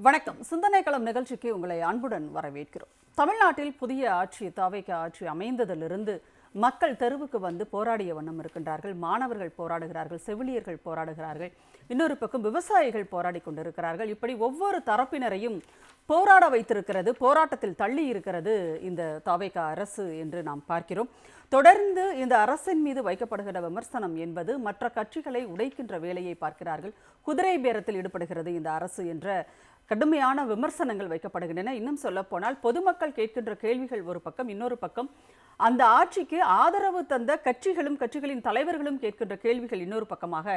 வணக்கம். சிந்தனை களம் நிகழ்ச்சிக்கு உங்களை அன்புடன் வரவேற்கிறோம். தமிழ்நாட்டில் புதிய ஆட்சி தாவேக ஆட்சி அமைந்ததிலிருந்து மக்கள் தெருவுக்கு வந்து போராடிய வண்ணம் இருக்கின்றார்கள். மாணவர்கள் போராடுகிறார்கள், செவிலியர்கள் போராடுகிறார்கள், இன்னொரு பக்கம் விவசாயிகள் போராடி கொண்டிருக்கிறார்கள். இப்படி ஒவ்வொரு தரப்பினரையும் போராட வைத்திருக்கிறது, போராட்டத்தில் தள்ளி இருக்கிறது இந்த தாவேக அரசு என்று நாம் பார்க்கிறோம். தொடர்ந்து இந்த அரசின் மீது வைக்கப்படுகிற விமர்சனம் என்பது மற்ற கட்சிகளை உடைக்கின்ற வேலையை பார்க்கிறார்கள். குதிரை பேரத்தில் ஈடுபடுகிறது இந்த அரசு என்ற கடுமையான விமர்சனங்கள் வைக்கப்படுகின்றன. இன்னும் சொல்ல போனால் பொதுமக்கள் கேட்கின்ற கேள்விகள் ஒரு பக்கம், இன்னொரு பக்கம் அந்த ஆட்சிக்கு ஆதரவு தந்த கட்சிகளின் தலைவர்களும் கேட்கின்ற கேள்விகள் இன்னொரு பக்கமாக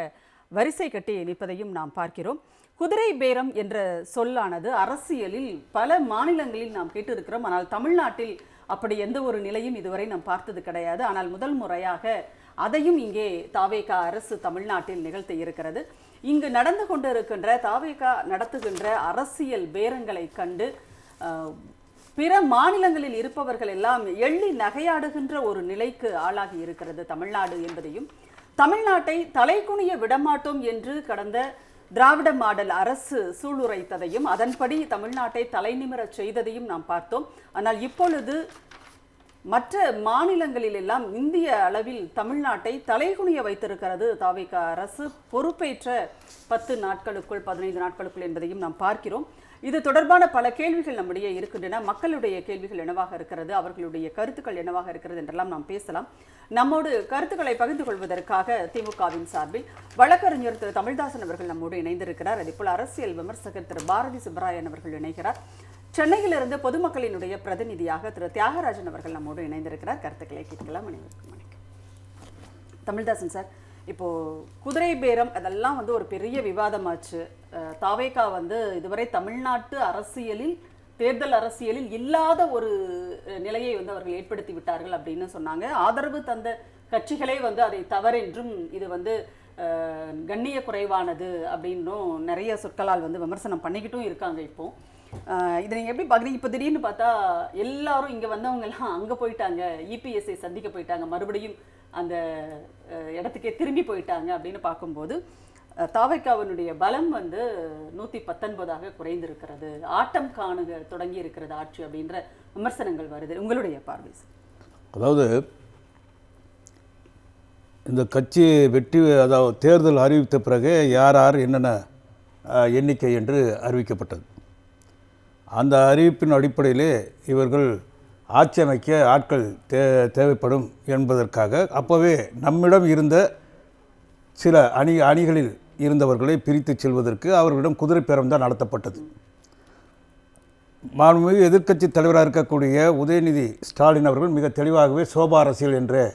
வரிசை கட்டி நிற்பதையும் நாம் பார்க்கிறோம். குதிரை பேரம் என்ற சொல்லானது அரசியலில் பல மாநிலங்களில் நாம் கேட்டிருக்கிறோம். ஆனால் தமிழ்நாட்டில் அப்படி எந்த ஒரு நிலையும் இதுவரை நாம் பார்த்தது கிடையாது. ஆனால் முதல் முறையாக அதையும் இங்கே தாவேக அரசு தமிழ்நாட்டில் நிகழ்த்த இருக்கிறது. இங்கு நடந்து கொண்டிருக்கின்ற தாவேக நடத்துகின்ற அரசியல் பேரங்களை கண்டு பிற மாநிலங்களில் இருப்பவர்கள் எல்லாம் எள்ளி நகையாடுகின்ற ஒரு நிலைக்கு ஆளாகி இருக்கிறது தமிழ்நாடு என்பதையும், தமிழ்நாட்டை தலைகுனிய விடமாட்டோம் என்று கடந்த திராவிட மாடல் அரசு சூளுரைத்ததையும், அதன்படி தமிழ்நாட்டை தலைநிமிரச் செய்ததையும் நாம் பார்த்தோம். ஆனால் இப்பொழுது மற்ற மாநிலங்களில் எல்லாம் இந்திய அளவில் தமிழ்நாட்டை தலைகுனிய வைத்திருக்கிறது தாவேக அரசு பொறுப்பேற்ற 10 நாட்களுக்குள் 15 நாட்களுக்குள் என்பதையும் நாம் பார்க்கிறோம். இது தொடர்பான பல கேள்விகள் நம்முடைய இருக்கின்றன. மக்களுடைய கேள்விகள் என்னவாக இருக்கிறது, அவர்களுடைய கருத்துக்கள் என்னவாக இருக்கிறது என்றெல்லாம் நாம் பேசலாம். நம்மோடு கருத்துக்களை பகிர்ந்து கொள்வதற்காக திமுகவின் சார்பில் வழக்கறிஞர் திரு தமிழ்தாசன் அவர்கள் நம்மோடு இணைந்திருக்கிறார். அதேபோல் அரசியல் விமர்சகர் திரு பாரதி சுப்பராயன் அவர்கள் இணைகிறார். சென்னையிலிருந்து பொதுமக்களினுடைய பிரதிநிதியாக திரு தியாகராஜன் அவர்கள் நம்மோடு இணைந்திருக்கிறார். கருத்துக்களை கேட்கலாம். வணக்கம். தமிழ்தாசன் சார், இப்போ குதிரை பேரம் அதெல்லாம் ஒரு பெரிய விவாதமாச்சு. தாவேகா இதுவரை தமிழ்நாட்டு அரசியலில், தேர்தல் அரசியலில் இல்லாத ஒரு நிலையை அவர்கள் ஏற்படுத்தி விட்டார்கள் அப்படின்னு சொன்னாங்க. ஆதரவு தந்த கட்சிகளே அதை தவறென்றும் இது கண்ணிய குறைவானது அப்படின்னும் நிறைய சொற்களால் விமர்சனம் பண்ணிக்கிட்டும் இருக்காங்க. இப்போ இதை நீங்கள் எப்படி பார்க்குறீங்க? இப்போ திடீர்னு பார்த்தா எல்லாரும் இங்கே வந்தவங்க எல்லாம் அங்கே போயிட்டாங்க, இபிஎஸ்ஐ சந்திக்க போயிட்டாங்க, மறுபடியும் அந்த இடத்துக்கே திரும்பி போயிட்டாங்க அப்படின்னு பார்க்கும்போது தாவேகாவினுடைய பலம் 119 குறைந்திருக்கிறது, ஆட்டம் காணுக தொடங்கி இருக்கிறது ஆட்சி அப்படின்ற விமர்சனங்கள் வருது. உங்களுடைய பார்வை? அதாவது இந்த கட்சி வெற்றி, அதாவது தேர்தல் அறிவித்த பிறகு யார் யார் என்னென்ன எண்ணிக்கை என்று அறிவிக்கப்பட்டது. அந்த அறிவிப்பின் அடிப்படையிலே இவர்கள் ஆட்சி அமைக்க ஆட்கள் தேவைப்படும் என்பதற்காக அப்போவே நம்மிடம் இருந்த சில அணிகளில் இருந்தவர்களை பிரித்து செல்வதற்கு அவர்களிடம் குதிரை பேரம் தான் நடத்தப்பட்டது. மாண்புமிகு எதிர்க்கட்சி தலைவராக இருக்கக்கூடிய உதயநிதி ஸ்டாலின் அவர்கள் மிக தெளிவாகவே சோபா அரசியல் என்ற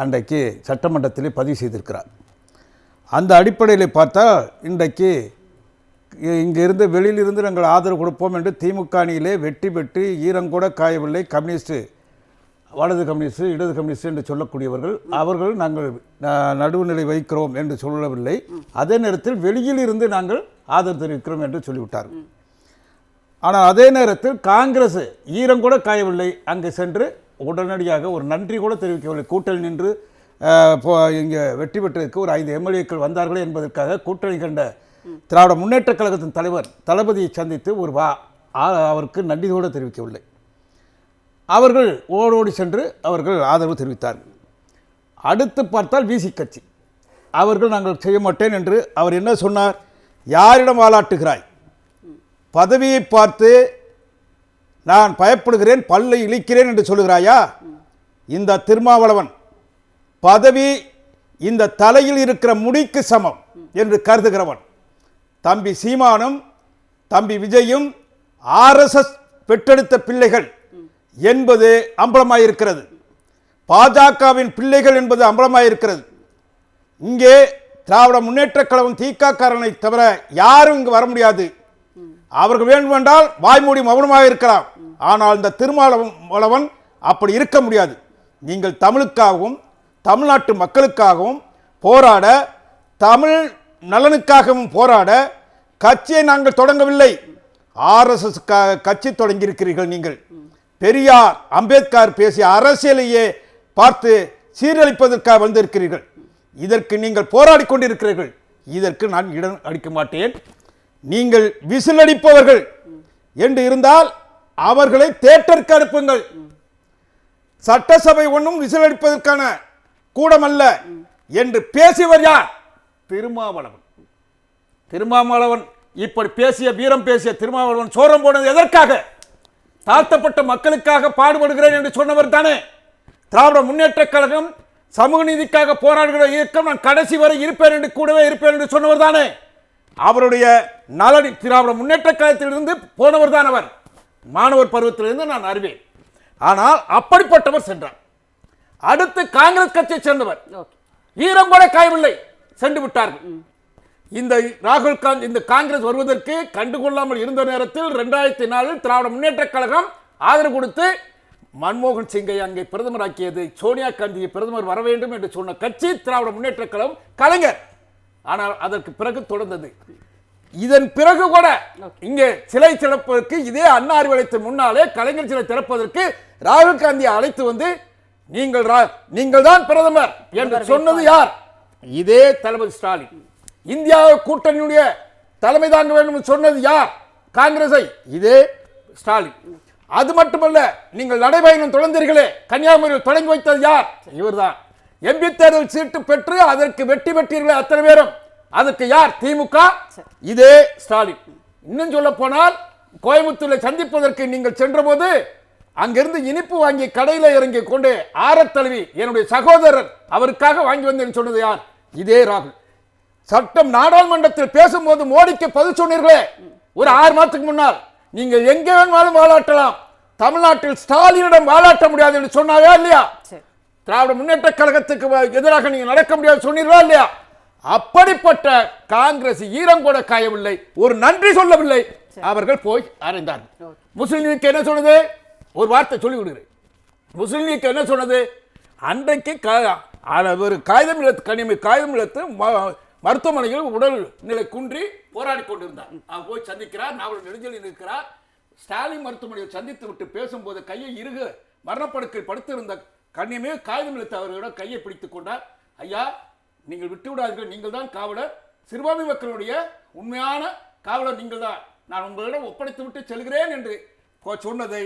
அன்றைக்கு சட்டமன்றத்திலே பதிவு செய்திருக்கிறார். அந்த அடிப்படையில் பார்த்தால் இன்றைக்கு இங்கே இருந்து வெளியிலிருந்து நாங்கள் ஆதரவு கொடுப்போம் என்று திமுக அணியிலே வெற்றி பெற்று ஈரங்கூட காயவில்லை கம்யூனிஸ்ட், வலது கம்யூனிஸ்ட், இடது கம்யூனிஸ்ட் என்று சொல்லக்கூடியவர்கள், அவர்கள் நாங்கள் நடுவுநிலை வைக்கிறோம் என்று சொல்லவில்லை. அதே நேரத்தில் வெளியில் இருந்து நாங்கள் ஆதரவு தெரிவிக்கிறோம் என்று சொல்லிவிட்டார்கள். ஆனால் அதே நேரத்தில் காங்கிரஸ் ஈரங்கூட காயவில்லை, அங்கே சென்று உடனடியாக ஒரு நன்றி கூட தெரிவிக்கவில்லை. கூட்டணி நின்று இங்கே வெற்றி பெற்றதற்கு ஒரு 5 எம்எல்ஏக்கள் வந்தார்களே என்பதற்காக கூட்டணி கண்ட திராவிட முன்னேற்ற கழகத்தின் தலைவர் தளபதியை சந்தித்து அவருக்கு நன்றி கூட தெரிவிக்கவில்லை. அவர்கள் ஓடோடி சென்று அவர்கள் ஆதரவு தெரிவித்தார்கள். அடுத்து பார்த்தால் விசி கட்சி, அவர்கள் நாங்கள் செய்ய மாட்டேன் என்று அவர் என்ன சொன்னார்? யாரிடம் வாலாட்டுகிறாய்? பதவியை பார்த்து நான் பயப்படுகிறேன், பல்லை இழிக்கிறேன் என்று சொல்லுகிறாயா? இந்த திருமாவளவன் பதவி இந்த தலையில் இருக்கிற முடிக்கு சமம் என்று கருதுகிறவன். தம்பி சீமானும் தம்பி விஜயும் ஆர்எஸ்எஸ் பெற்றெடுத்த பிள்ளைகள் என்பது அம்பலமாயிருக்கிறது. பாஜகவின் பிள்ளைகள் என்பது அம்பலமாயிருக்கிறது. இங்கே திராவிட முன்னேற்ற கழகம் தீக்காக்காரனை தவிர யாரும் இங்கு வர முடியாது. அவர்கள் வேண்டுமென்றால் வாய்மூடி மௌனமாக இருக்கலாம். ஆனால் இந்த திருமாவளவன் அப்படி இருக்க முடியாது. நீங்கள் தமிழுக்காகவும் தமிழ்நாட்டு மக்களுக்காகவும் போராட, தமிழ் நலனுக்காகவும் போராட கட்சியை நாங்கள் தொடங்கவில்லை. ஆர்எஸ்எஸ் கட்சி தொடங்கியிருக்கிறீர்கள். நீங்கள் பெரியார் அம்பேத்கர் பேசிய அரசியலையே பார்த்து சீரழிப்பதற்காக வந்திருக்கிறீர்கள். இதற்கு நீங்கள் போராடி கொண்டிருக்கிறீர்கள். இதற்கு நான் இடம் அளிக்க மாட்டேன். நீங்கள் விசிலடிப்பவர்கள் என்று இருந்தால் அவர்களை தேட்டருக்கு அனுப்புங்கள். சட்டசபை ஒன்றும் விசிலடிப்பதற்கான கூடமல்ல என்று பேசியவர் யார்? திருமாவளவன். திருமாவளவன் இப்படி பேசிய, வீரம் பேசிய திருமாவளவன் சோரம் போனது எதற்காக? தாழ்த்தப்பட்ட மக்களுக்காக பாடுபடுகிறேன் என்று சொன்னவர் தானே. திராவிட முன்னேற்ற கழகம் சமூக நீதிக்காக போராடுகிற இயக்கம் நான் கடைசி வரை இருப்பேன் என்று, கூடவே இருப்பேன் என்று சொன்னவர் தானே. அவருடைய நலன் திராவிட முன்னேற்ற கழகத்திலிருந்து போனவர் தான் அவர். மாணவர் பருவத்திலிருந்து நான் அறிவேன். ஆனால் அப்படிப்பட்டவர் சென்றார். அடுத்து காங்கிரஸ் கட்சியை சேர்ந்தவர், ஈரம் கூட காயவில்லை, சென்று விட்டார்கள். இந்த ராகுல் காந்தி இந்த காங்கிரஸ் வருவதற்கு கண்டுகொள்ளாமல் இருந்த நேரத்தில் 2004 திராவிட முன்னேற்ற கழகம் ஆதரவு கொடுத்து மன்மோகன் சிங்கை அங்கே பிரதமராக்கியது. சோனியா காந்தியை பிரதமர் வர வேண்டும் என்று சொன்ன கட்சி திராவிட முன்னேற்ற கழகம், கலைஞர். ஆனால் அதற்கு பிறகு தொடர்ந்தது. இதன் பிறகு கூட இங்கே சிலை திறப்பதற்கு, இதே அண்ணா அறிவாலயத்தின் முன்னாலே கலைஞர் சிலை திறப்பதற்கு ராகுல் காந்தியை அழைத்து வந்து நீங்கள் தான் பிரதமர் என்று சொன்னது யார்? இதே தளபதி ஸ்டாலின். இந்தியா கூட்டணியுடைய தலைமை தாங்க வேண்டும் சொன்னது யார்? காங்கிரஸை, இதே ஸ்டாலின். அது மட்டுமல்ல, நீங்கள் நடைபயணம் தொடர்ந்தீர்களே, கன்னியாகுமரியில் தொடங்கி வைத்தது யார்? இவர்தான். எம்பி தேர்தல் சீட்டு பெற்று அதற்கு வெற்றி பெற்றீர்களே அத்தனை பேரும், அதற்கு யார்? திமுக, இதே ஸ்டாலின். இன்னும் சொல்ல போனால் கோயம்புத்தூரில் சந்திப்பதற்கு நீங்கள் சென்ற போது அங்கிருந்து இனிப்பு வாங்கி கடையில் இறங்கி கொண்டு ஆரத்தழுவி என்னுடைய சகோதரர் அவருக்காக வாங்கி வந்தேன் சொன்னது யார்? இதே ராகுல். சட்டம் நாடாளுமன்றத்தில் பேசும்போது மோடிக்கு பதில் சொன்னீர்களே ஒரு 6 மாதத்துக்கு முன்னால், நீங்கள் எங்கே வேணுமாலும் வாழாட்டலாம், தமிழ்நாட்டில் ஸ்டாலினிடம் வாழாட்ட முடியாது என்று சொன்னாரா இல்லையா? திராவிட முன்னேற்ற கழகத்துக்கு எதிராக நீங்க நடக்க முடியாது சொன்னீர்களா இல்லையா? அப்படிப்பட்ட காங்கிரஸ் ஈரம் கூட காயவில்லை, ஒரு நன்றி சொல்லவில்லை, அவர்கள் போய் அறைந்தார்கள். முஸ்லிம் லீக் என்ன சொன்னது? ஒரு வார்த்தை சொல்லி விடுகிறேன். முஸ்லிம் லீக் என்ன சொன்னது? அன்றைக்கு ஒரு காகிதம் இழத்து மருத்துவமனையில் உடல் நிலை குன்றி போராடி கொண்டிருந்தார். அவர் போய் சந்திக்கிறார், நாவல் நெடுஞ்சலில் இருக்கிறார். ஸ்டாலின் மருத்துவமனையில் சந்தித்து விட்டு பேசும்போது கையை இறுக மரணப்படுக்கை படுத்திருந்த கண்ணியமே காகிதம் இழுத்து அவர்களிடம் கையை பிடித்துக் கொண்டார். ஐயா, நீங்கள் விட்டு விடாதீர்கள், நீங்கள் தான் காவலர், சிறுபான்மை மக்களுடைய உண்மையான காவலர் நீங்கள் தான், நான் உங்களிடம் ஒப்படைத்து விட்டு செல்கிறேன் என்று சொன்னதை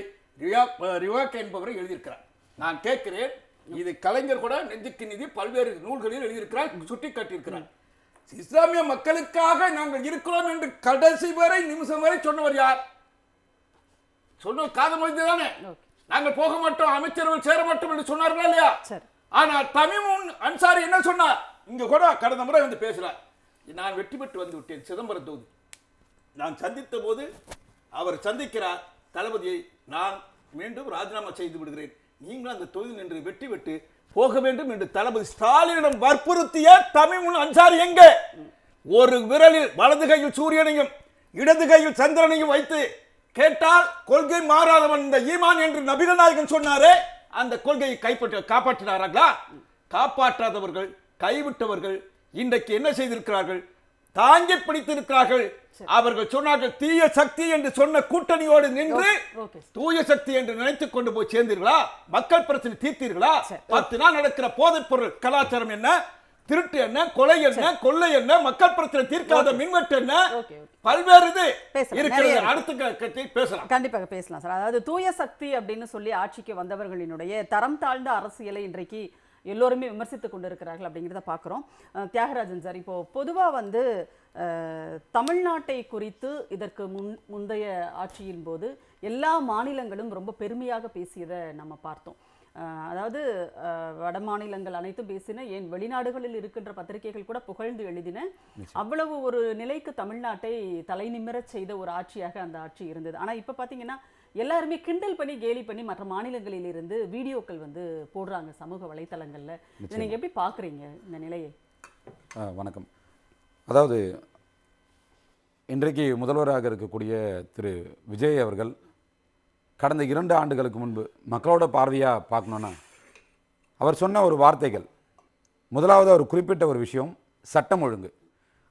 ரிவாக் என்பவரை எழுதியிருக்கிறார். நான் கேட்கிறேன், இது கலைஞர் கூட நெஞ்சுக்கு நிதி பல்வேறு நூல்களில் எழுதியிருக்கிறார், சுட்டி காட்டியிருக்கிறார். இஸ்லாமிய மக்களுக்காக நாங்கள் இருக்கிறோம் என்று கடைசி வரை நிமிஷம் வரை சொன்னவர் யார்? சொன்ன காதல் மொழி தானே. நாங்கள் போக மாட்டோம், அமைச்சர்கள் சேர மாட்டோம் என்று சொன்னார்களா இல்லையா? ஆனால் தமீம் அன்சாரி என்ன சொன்னார்? இங்க கூட கடந்த முறை வந்து பேசுறார், நான் வெற்றி பெற்று வந்து விட்டேன் சிதம்பரம் தொகுதி. நான் சந்தித்த போது அவர் சந்திக்கிறார் தளபதியை, நான் மீண்டும் ராஜினாமா செய்து விடுகிறேன், நீங்களும் அந்த தொகுதி நின்று வெற்றி பெற்று போக வேண்டும் என்று தளபதி ஸ்டாலினிடம் வற்புறுத்திய தமீம் அன்சாரி எங்கே? ஒரு விரலில் வலது கையில் சூரியனையும் இடது கையில் சந்திரனையும் வைத்து கேட்டால் கொள்கை மாறாதவன் இந்த ஈமான் என்று நபிகள் நாயகன் சொன்னாரே, அந்த கொள்கையை காப்பாற்றினார்களா? காப்பாற்றாதவர்கள், கைவிட்டவர்கள் இன்றைக்கு என்ன செய்திருக்கிறார்கள்? தாங்கி பிடித்திருக்கிறார்கள். அவர்கள் சொன்னார்கள் தீய சக்தி என்று சொன்ன கூட்டணியோடு நின்று தூய சக்தி என்று நினைத்துக் கொண்டு போய் சேர்ந்தீர்களா? மக்கள் பிரச்சனை தீர்த்தீர்களா? 10 நாள் நடக்கிற போதைப் பொருள் கலாச்சாரம் என்ன, திருட்டு என்ன, கொலை என்ன, கொள்ளை என்ன, மக்கள் பிரச்சனை தீர்க்காத மின்வெட்டு என்ன, பல்வேறு இது இருக்கிறது. அடுத்த பேசலாம், கண்டிப்பாக பேசலாம் சார். அதாவது தூய சக்தி அப்படின்னு சொல்லி ஆட்சிக்கு வந்தவர்களினுடைய தரம் தாழ்ந்த அரசியலை இன்றைக்கு எல்லோருமே விமர்சித்துக் கொண்டிருக்கிறார்கள் அப்படிங்கிறத பார்க்குறோம். தியாகராஜன் சார், இப்போ பொதுவாக வந்து தமிழ்நாட்டை குறித்து இதற்கு முந்தைய ஆட்சியின் போது எல்லா மாநிலங்களும் ரொம்ப பெருமையாக பேசியதை நம்ம பார்த்தோம். அதாவது வட மாநிலங்கள் அனைத்தும் பேசின, ஏன் வெளிநாடுகளில் இருக்கின்ற பத்திரிகைகள் கூட புகழ்ந்து எழுதின. அவ்வளவு ஒரு நிலைக்கு தமிழ்நாட்டை தலை நிமிரச் செய்த ஒரு ஆட்சியாக அந்த ஆட்சி இருந்தது. ஆனால் இப்போ பார்த்தீங்கன்னா எல்லாருமே கிண்டல் பண்ணி கேலி பண்ணி மற்ற மாநிலங்களில் இருந்து வீடியோக்கள் வந்து போடுறாங்க சமூக வலைத்தளங்களில். இதை நீங்கள் எப்படி பார்க்குறீங்க இந்த நிலையை? வணக்கம். அதாவது இன்றைக்கு முதல்வராக இருக்கக்கூடிய திரு விஜய் அவர்கள் கடந்த 2 ஆண்டுகளுக்கு முன்பு மக்களோட பார்வையாக பார்க்கணுன்னா அவர் சொன்ன ஒரு வார்த்தைகள், முதலாவது அவர் குறிப்பிட்ட ஒரு விஷயம் சட்டம் ஒழுங்கு.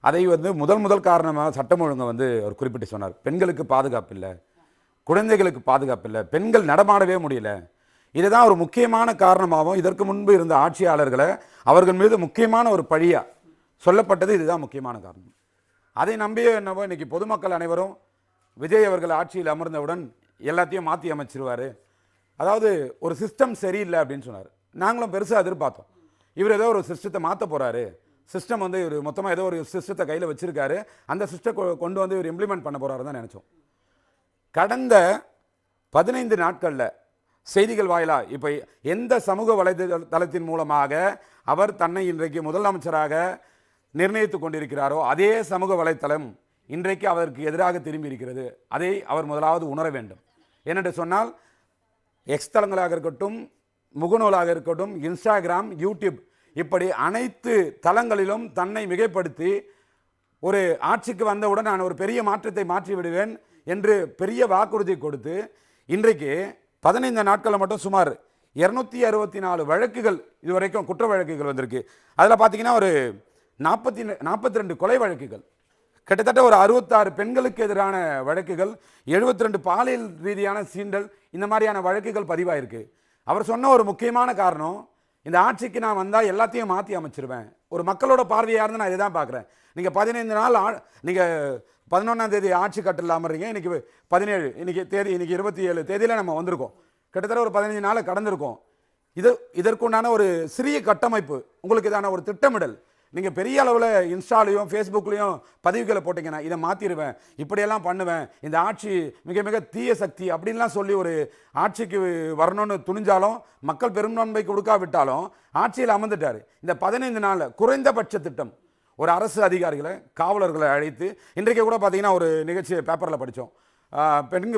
அதை வந்து முதல் காரணமாக சட்டம் ஒழுங்கை வந்து அவர் குறிப்பிட்டு சொன்னார். பெண்களுக்கு பாதுகாப்பு இல்லை, குழந்தைகளுக்கு பாதுகாப்பு இல்லை, பெண்கள் நடமாடவே முடியல. இதுதான் ஒரு முக்கியமான காரணமாகவும் இதற்கு முன்பு இருந்த ஆட்சியாளர்களை அவர்கள் மீது முக்கியமான ஒரு பழியாக சொல்லப்பட்டது. இதுதான் முக்கியமான காரணம். அதை நம்பியே என்னவோ இன்னைக்கு பொதுமக்கள் அனைவரும் விஜய் அவர்கள் ஆட்சியில் அமர்ந்தவுடன் எல்லாத்தையும் மாற்றி அமைச்சிருவார். அதாவது ஒரு சிஸ்டம் சரியில்லை அப்படின்னு சொன்னார். நாங்களும் பெருசாக எதிர்பார்த்தோம். இவர் ஏதோ ஒரு சிஸ்டத்தை மாற்ற போகிறாரு, சிஸ்டம் வந்து இவர் மொத்தமாக ஏதோ ஒரு சிஸ்டத்தை கையில் வச்சுருக்காரு, அந்த சிஸ்டத்தை கொண்டு வந்து இவர் இம்ப்ளிமெண்ட் பண்ண போகிறாரு தான் நினச்சோம். கடந்த 15 நாட்களில் செய்திகள் வாயிலாக இப்போ எந்த சமூக வலைதளத்தின் மூலமாக அவர் தன்னை இன்றைக்கு முதலமைச்சராக நிர்ணயித்து கொண்டிருக்கிறாரோ அதே சமூக வலைத்தளம் இன்றைக்கு அவருக்கு எதிராக திரும்பி இருக்கிறது. அதை அவர் முதலாவது உணர வேண்டும். ஏனென்று சொன்னால் எக்ஸ் தளங்களாக இருக்கட்டும், முகநூலாக இருக்கட்டும், இன்ஸ்டாகிராம், யூடியூப் இப்படி அனைத்து தளங்களிலும் தன்னை மிகைப்படுத்தி ஒரு ஆட்சிக்கு வந்தவுடன் நான் ஒரு பெரிய மாற்றத்தை மாற்றி விடுவேன் என்று பெரிய வாக்குறுதி கொடுத்து இன்றைக்கு 15 நாட்களில் மட்டும் சுமார் 264 வழக்குகள் இதுவரைக்கும் குற்ற வழக்குகள் வந்திருக்கு. அதில் பார்த்தீங்கன்னா ஒரு 42 கொலை வழக்குகள், கிட்டத்தட்ட ஒரு 66 பெண்களுக்கு எதிரான வழக்குகள், 72 பாலியல் ரீதியான சீண்டல், இந்த மாதிரியான வழக்குகள் பதிவாயிருக்கு. அவர் சொன்ன ஒரு முக்கியமான காரணம், இந்த ஆட்சிக்கு நான் வந்தால் எல்லாத்தையும் மாற்றி அமைச்சிருவேன். ஒரு மக்களோட பார்வையாக இருந்து நான் இதை தான் பார்க்குறேன். நீங்கள் 15 நாள் நீங்கள் 11ஆம் தேதி ஆட்சி கட்டில் அமர்றீங்க, இன்றைக்கி 17, இன்றைக்கி 27 தேதியில் நம்ம வந்திருக்கோம். கிட்டத்தட்ட ஒரு 15 நாள் கடந்திருக்கோம். இதற்குண்டான ஒரு சிறிய கட்டமைப்பு, உங்களுக்கு இதான ஒரு திட்டமிடல், நீங்கள் பெரிய அளவில் இன்ஸ்டாலையும் ஃபேஸ்புக்லேயும் பதிவுகளை போட்டிங்கன்னா இதை மாற்றிடுவேன், இப்படியெல்லாம் பண்ணுவேன், இந்த ஆட்சி மிக மிக தீய சக்தி அப்படின்லாம் சொல்லி ஒரு ஆட்சிக்கு வரணும்னு துணிஞ்சாலும் மக்கள் பெரும்பான்மைக்கு கொடுக்காவிட்டாலும் ஆட்சியில் அமர்ந்துட்டார். இந்த 15 நாளில் குறைந்தபட்ச திட்டம் ஒரு அரசு அதிகாரிகளை, காவலர்களை அழைத்து, இன்றைக்கு கூட பார்த்தீங்கன்னா ஒரு நிகழ்ச்சி பேப்பரில் படித்தோம்,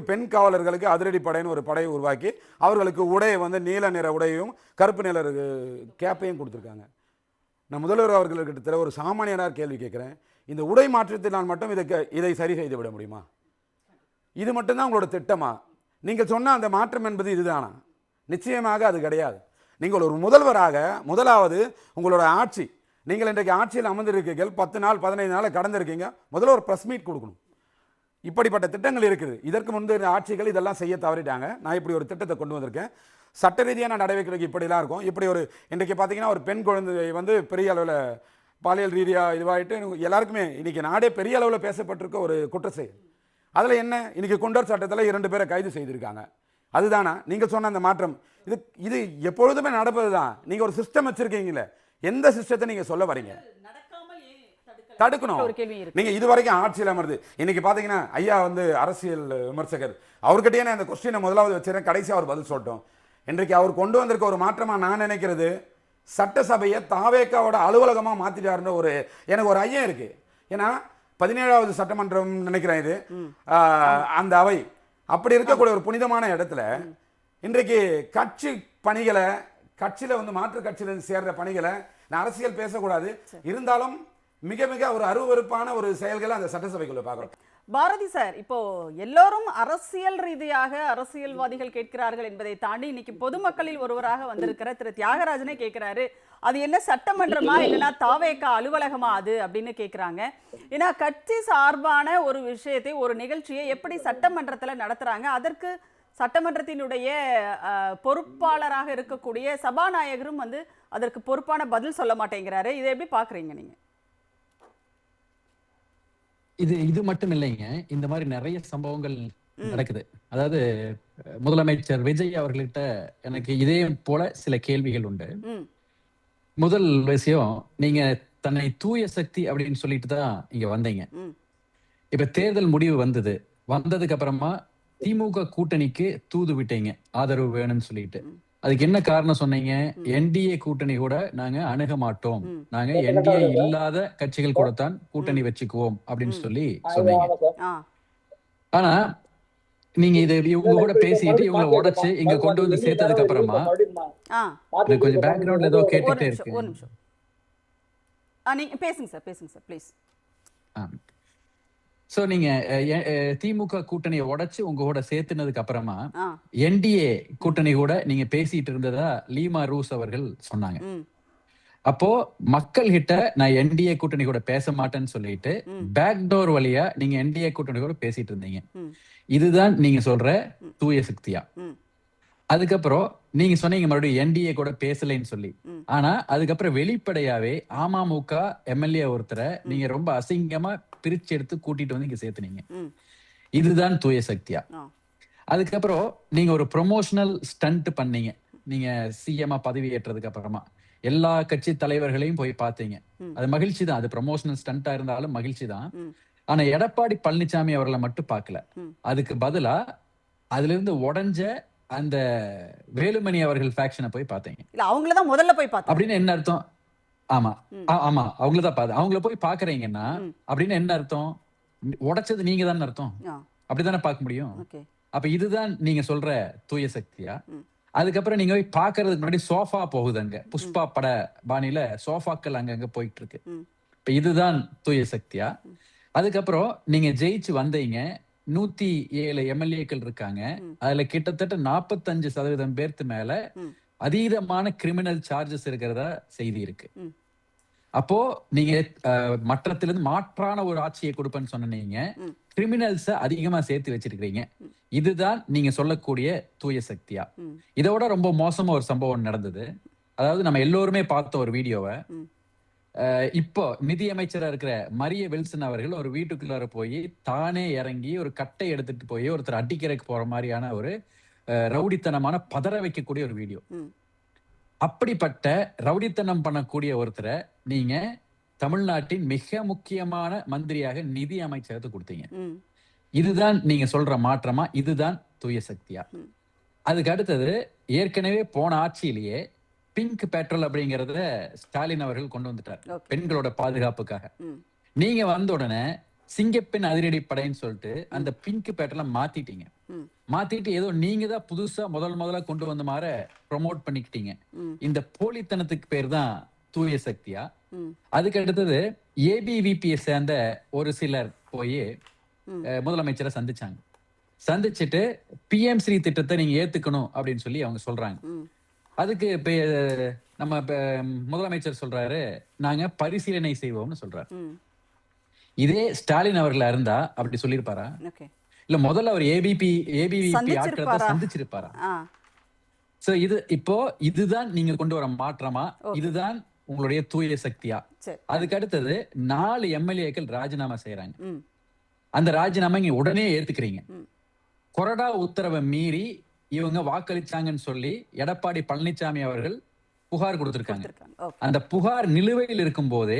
பெண் காவலர்களுக்கு அதிரடி படைன்னு ஒரு படையை உருவாக்கி அவர்களுக்கு உடையை வந்து நீல நிற உடையும் கருப்பு நிற கேப்பையும் கொடுத்துருக்காங்க. நான் முதல்வர் அவர்களுக்கிட்ட ஒரு சாமானியனார் கேள்வி கேட்குறேன், இந்த உடை மாற்றத்தினால் மட்டும் இதை சரி செய்து விட முடியுமா? இது மட்டும்தான் உங்களோட திட்டமா? நீங்கள் சொன்ன அந்த மாற்றம் என்பது இதுதானா? நிச்சயமாக அது கிடையாது. நீங்கள் ஒரு முதல்வராக முதலாவது உங்களோட ஆட்சி, நீங்கள் இன்றைக்கு ஆட்சியில் அமர்ந்திருக்கீர்கள், 10 நாள் 15 நாள் கடந்திருக்கீங்க, முதல்ல ஒரு ப்ரெஸ் மீட் கொடுக்கணும். இப்படிப்பட்ட திட்டங்கள் இருக்குது. இதற்கு முன்பு ஆட்சிகள் இதெல்லாம் செய்ய தவறிட்டாங்க. நான் இப்படி ஒரு திட்டத்தை கொண்டு வந்திருக்கேன். சட்ட ரீதியான நடவடிக்கைக்கு இப்படிலாம் இருக்கும். இப்படி ஒரு இன்றைக்கி பார்த்தீங்கன்னா ஒரு பெண் குழந்தை வந்து பெரிய அளவில் பாலியல் ரீதியாக இதுவாகிட்டு எல்லாருக்குமே இன்றைக்கி நாடே பெரிய அளவில் பேசப்பட்டிருக்க ஒரு குற்ற செயல். அதில் என்ன, இன்றைக்கி குண்டர் சட்டத்தில் 2 பேரை கைது செய்திருக்காங்க. அதுதானா நீங்கள் சொன்ன அந்த மாற்றம்? இது எப்பொழுதுமே நடப்பது தான். நீங்கள் ஒரு சிஸ்டம் வச்சுருக்கீங்களே, எந்த சிஸ்டத்தை நீங்கள் சொல்ல வரீங்க? தடுக்கணும். நீங்க இதுவரைக்கும் ஆட்சியில் அமர்ந்து இன்னைக்கு பாத்தீங்கன்னா ஐயா வந்து அரசியல் விமர்சகர், அவர்கிட்டயே அந்த கொஸ்டினை முதலாவது வச்சிருக்கேன், கடைசி அவர் பதில் சொல்லட்டும். இன்றைக்கு அவர் கொண்டு வந்திருக்க ஒரு மாற்றமா நான் நினைக்கிறது, சட்டசபையை தாவேக்காவோட அலுவலகமா மாத்திட்டாருன்ற எனக்கு ஒரு ஐயம் இருக்கு. ஏன்னா 17வது சட்டமன்றம் நினைக்கிறேன் இது, அந்த அவை அப்படி இருக்கக்கூடிய ஒரு புனிதமான இடத்துல இன்றைக்கு கட்சி பணிகளை, கட்சியில வந்து மாற்று கட்சியில சேர்ற பணிகளை, நான் அரசியல் பேசக்கூடாது, இருந்தாலும் மிக மிக ஒரு அருவருப்பான ஒரு செயல்களை அந்த சட்டசபைக்குள்ள பார்க்கிறோம். பாரதி சார், இப்போ எல்லோரும் அரசியல் ரீதியாக அரசியல்வாதிகள் கேட்கிறார்கள் என்பதை தாண்டி இன்னைக்கு பொதுமக்களில் ஒருவராக வந்திருக்கிற திரு தியாகராஜனே கேட்கிறாரு, அது என்ன சட்டமன்றமா இல்லைன்னா தாவேக்கா அலுவலகமா அது அப்படின்னு கேட்குறாங்க. ஏன்னா கட்சி சார்பான ஒரு விஷயத்தை, ஒரு நிகழ்ச்சியை எப்படி சட்டமன்றத்தில் நடத்துறாங்க, அதற்கு சட்டமன்றத்தினுடைய பொறுப்பாளராக இருக்கக்கூடிய சபாநாயகரும் வந்து அதற்கு பொறுப்பான பதில் சொல்ல மாட்டேங்கிறாரு. இதை எப்படி பார்க்குறீங்க நீங்கள்? இது மட்டும் இல்லைங்க, இந்த மாதிரி நிறைய சம்பவங்கள் நடக்குது. அதாவது முதலமைச்சர் விஜய் அவர்கள்ட்ட எனக்கு இதே போல சில கேள்விகள் உண்டு. முதல் விஷயம், நீங்க தன்னை தூய சக்தி அப்படின்னு சொல்லிட்டு தான் இங்க வந்தீங்க. இப்ப தேர்தல் முடிவு வந்ததுக்கு அப்புறமா திமுக கூட்டணிக்கு தூது விட்டீங்க, ஆதரவு வேணும்னு சொல்லிட்டு. அதுக்கு என்ன காரணம் சொன்னீங்க? என்டிஏ கூட்டணி கூட நாங்க அணுக மாட்டோம், நாங்க என்டிஏ இல்லாத கட்சிகள் கூட தான் கூட்டணி வச்சுக்குவோம் அப்படின்னு சொல்லி சொன்னீங்க. ஆனா நீங்க இதை இவங்க கூட பேசிட்டு இவங்களை உடைச்சு இங்க கொண்டு வந்து சேர்த்ததுக்கு அப்புறமா கொஞ்சம் பேக்ரவுண்ட்ல ஏதோ கேட்டுட்டே இருக்கு. ஒரு நிமிஷம் நீங்க பேசுங்க சார் ப்ளீஸ். சோ நீங்க திமுக கூட்டணியை உடைச்சு உங்க கூட சேர்த்துனதுக்கு அப்புறமா என்டிஏ கூட்டணி கூட நீங்க பேசிட்டு இருந்ததா லீமா ரூஸ் அவர்கள் சொன்னாங்க. அப்போ மக்கள் கிட்ட நான் என்டிஏ கூட்டணி கூட பேச மாட்டேன்னு சொல்லிட்டு பேக்டோர் வழியா நீங்க என்டிஏ கூட்டணி கூட பேசிட்டு இருந்தீங்க. இதுதான் நீங்க சொல்ற தூய சக்தியா? அதுக்கப்புறம் நீங்க சொன்னீங்க மறுபடியும் என்டிஏ கூட பேசலைன்னு சொல்லி. ஆனா அதுக்கப்புறம் வெளிப்படையாவே அமமுக எம்எல்ஏ ஒருத்தரை நீங்க ரொம்ப அசிங்கமா பிரிச்சு எடுத்து கூட்டிட்டு வந்து இங்க சேர்த்துனீங்க. ம். இதுதான் தூய சக்தியா? ஆ. அதுக்கப்புறம் நீங்க ஒரு ப்ரொமோஷனல் ஸ்டண்ட் பண்ணீங்க. நீங்க சிஎம்ஆ பதவி ஏற்றதுக்கு அப்புறமா எல்லா கட்சி தலைவர்களையும் போய் பார்த்தீங்க. அது மகிழ்ச்சி தான். அது ப்ரொமோஷனல் ஸ்டண்டா இருந்தாலும் மகிழ்ச்சி தான். ம். ஆனா எடப்பாடி பழனிசாமி அவர்களை மட்டும் பார்க்கல. ம். அதுக்கு பதிலா அதுல இருந்து உடைஞ்ச அந்த வேலுமணி அவர்கள் ஃபேக்ஷனை போய் பார்த்தீங்க. இல்ல அவங்கள தான் முதல்ல போய் பார்த்தோம். அப்படின்னு என்ன அர்த்தம்? ஆமா ஆமா அவங்கள தான் பாத்து அவங்கள போய் பாக்குறீங்கன்னா அப்படின்னு என்ன அர்த்தம்? உடைச்சது நீங்க தான் அர்த்தம். ஆ. அப்படித்தானே பார்க்க முடியும். ஓகே. அப்ப இதுதான் நீங்க சொல்ற தூய சக்தியா? அதுக்கப்புறம் நீங்க போய் பாக்குறதுக்கு முன்னாடி சோஃபா போகுது, அங்க புஷ்பா பட பாணியில சோஃபாக்கள் அங்கங்க போயிட்டு இருக்கு. இப்ப இதுதான் தூய சக்தியா? அதுக்கப்புறம் நீங்க ஜெயிச்சு வந்தீங்க, 107 எம்எல்ஏக்கள் இருக்காங்க. அதுல கிட்டத்தட்ட 45% பேர்த்து மேல அதீதமான கிரிமினல் சார்ஜஸ் இருக்கிறதா செய்தி இருக்கு. அப்போ நீங்க மற்றத்திலிருந்து மாற்றான ஒரு ஆட்சியை கொடுப்பேன்னு சொன்னீங்க, கிரிமினல்ஸ அதிகமா சேர்த்து வச்சிருக்கீங்க. இதுதான் நீங்க சொல்லக்கூடிய தூய சக்தியா? இதோட ரொம்ப மோசமா ஒரு சம்பவம் நடந்தது. அதாவது நம்ம எல்லோருமே பார்த்த ஒரு வீடியோவை, இப்போ நிதியமைச்சரா இருக்கிற மரிய வில்சன் அவர்கள் ஒரு வீட்டுக்குள்ளார போய் தானே இறங்கி ஒரு கட்டை எடுத்துட்டு போய் ஒருத்தர் அடிக்கிறதுக்கு போற மாதிரியான ஒரு ரவுடித்தனமான பதற வைக்கக்கூடிய ஒரு வீடியோ. அப்படிப்பட்ட ரவுடித்தனம் பண்ணக்கூடிய ஒருத்தரை நீங்க தமிழ்நாட்டின் மிக முக்கியமான மந்திரியாக நிதி அமைச்சகத்துக்கு கொடுத்தீங்க. இதுதான் நீங்க சொல்ற மாற்றமா? இதுதான் தூய சக்தியா? அதுக்கு அடுத்தது, ஏற்கனவே போன ஆட்சியிலேயே பிங்க் பெட்ரோல் அப்படிங்கறத ஸ்டாலின் அவர்கள் கொண்டு வந்துட்டார் பெண்களோட பாதுகாப்புக்காக. நீங்க வந்த உடனே சிங்கப்பெண் அதிரடி படைன்னு சொல்லிட்டு அந்த பிங்க் பெட்ரோலை மாத்திட்டீங்க. மாத்திட்டு ஏதோ நீங்க தான் புதுசா முதல்ல கொண்டு வந்த மாதிரி ப்ரொமோட் பண்ணிக்கிட்டீங்க. இந்த போலித்தனத்துக்கு பேர் தான் தூய சக்தியா? அதுக்கு அடுத்தது ஏபிவிபியை சேர்ந்த ஒரு சிலர் போய் முதலமைச்சரை சந்திச்சாங்க. சந்திச்சுட்டு PM ஸ்ரீ திட்டத்தை நீங்க ஏத்துக்கணும் அப்படின்னு சொல்லி அவங்க சொல்றாங்க. அதுக்கு நம்ம முதலமைச்சர் சொல்றாரு, நாங்க பரிசீலனை செய்வோம்னு சொல்றாரு. இதே ஸ்டாலின் அவர்களா இருந்தா அப்படி சொல்லிருப்பாரா? இல்ல முதல்ல அவர் ஏபிவிபி ஆட்களை சந்திச்சிருப்பாரா? சோ இதுதான் நீங்க கொண்டு வர மாற்றமா? இதுதான் உங்களுடைய தூய சக்தியா? அதுக்கு அடுத்தது 4 எம்எல்ஏக்கள் ராஜினாமா செய்யறாங்க. அந்த ராஜினாமா இங்க உடனே ஏத்துக்கிறீங்க. கொறடா உத்தரவை மீறி இவங்க வாக்களிச்சாங்கன்னு சொல்லி எடப்பாடி பழனிசாமி அவர்கள் புகார் கொடுத்திருக்காங்க. அந்த புகார் நிலுவையில் இருக்கும் போதே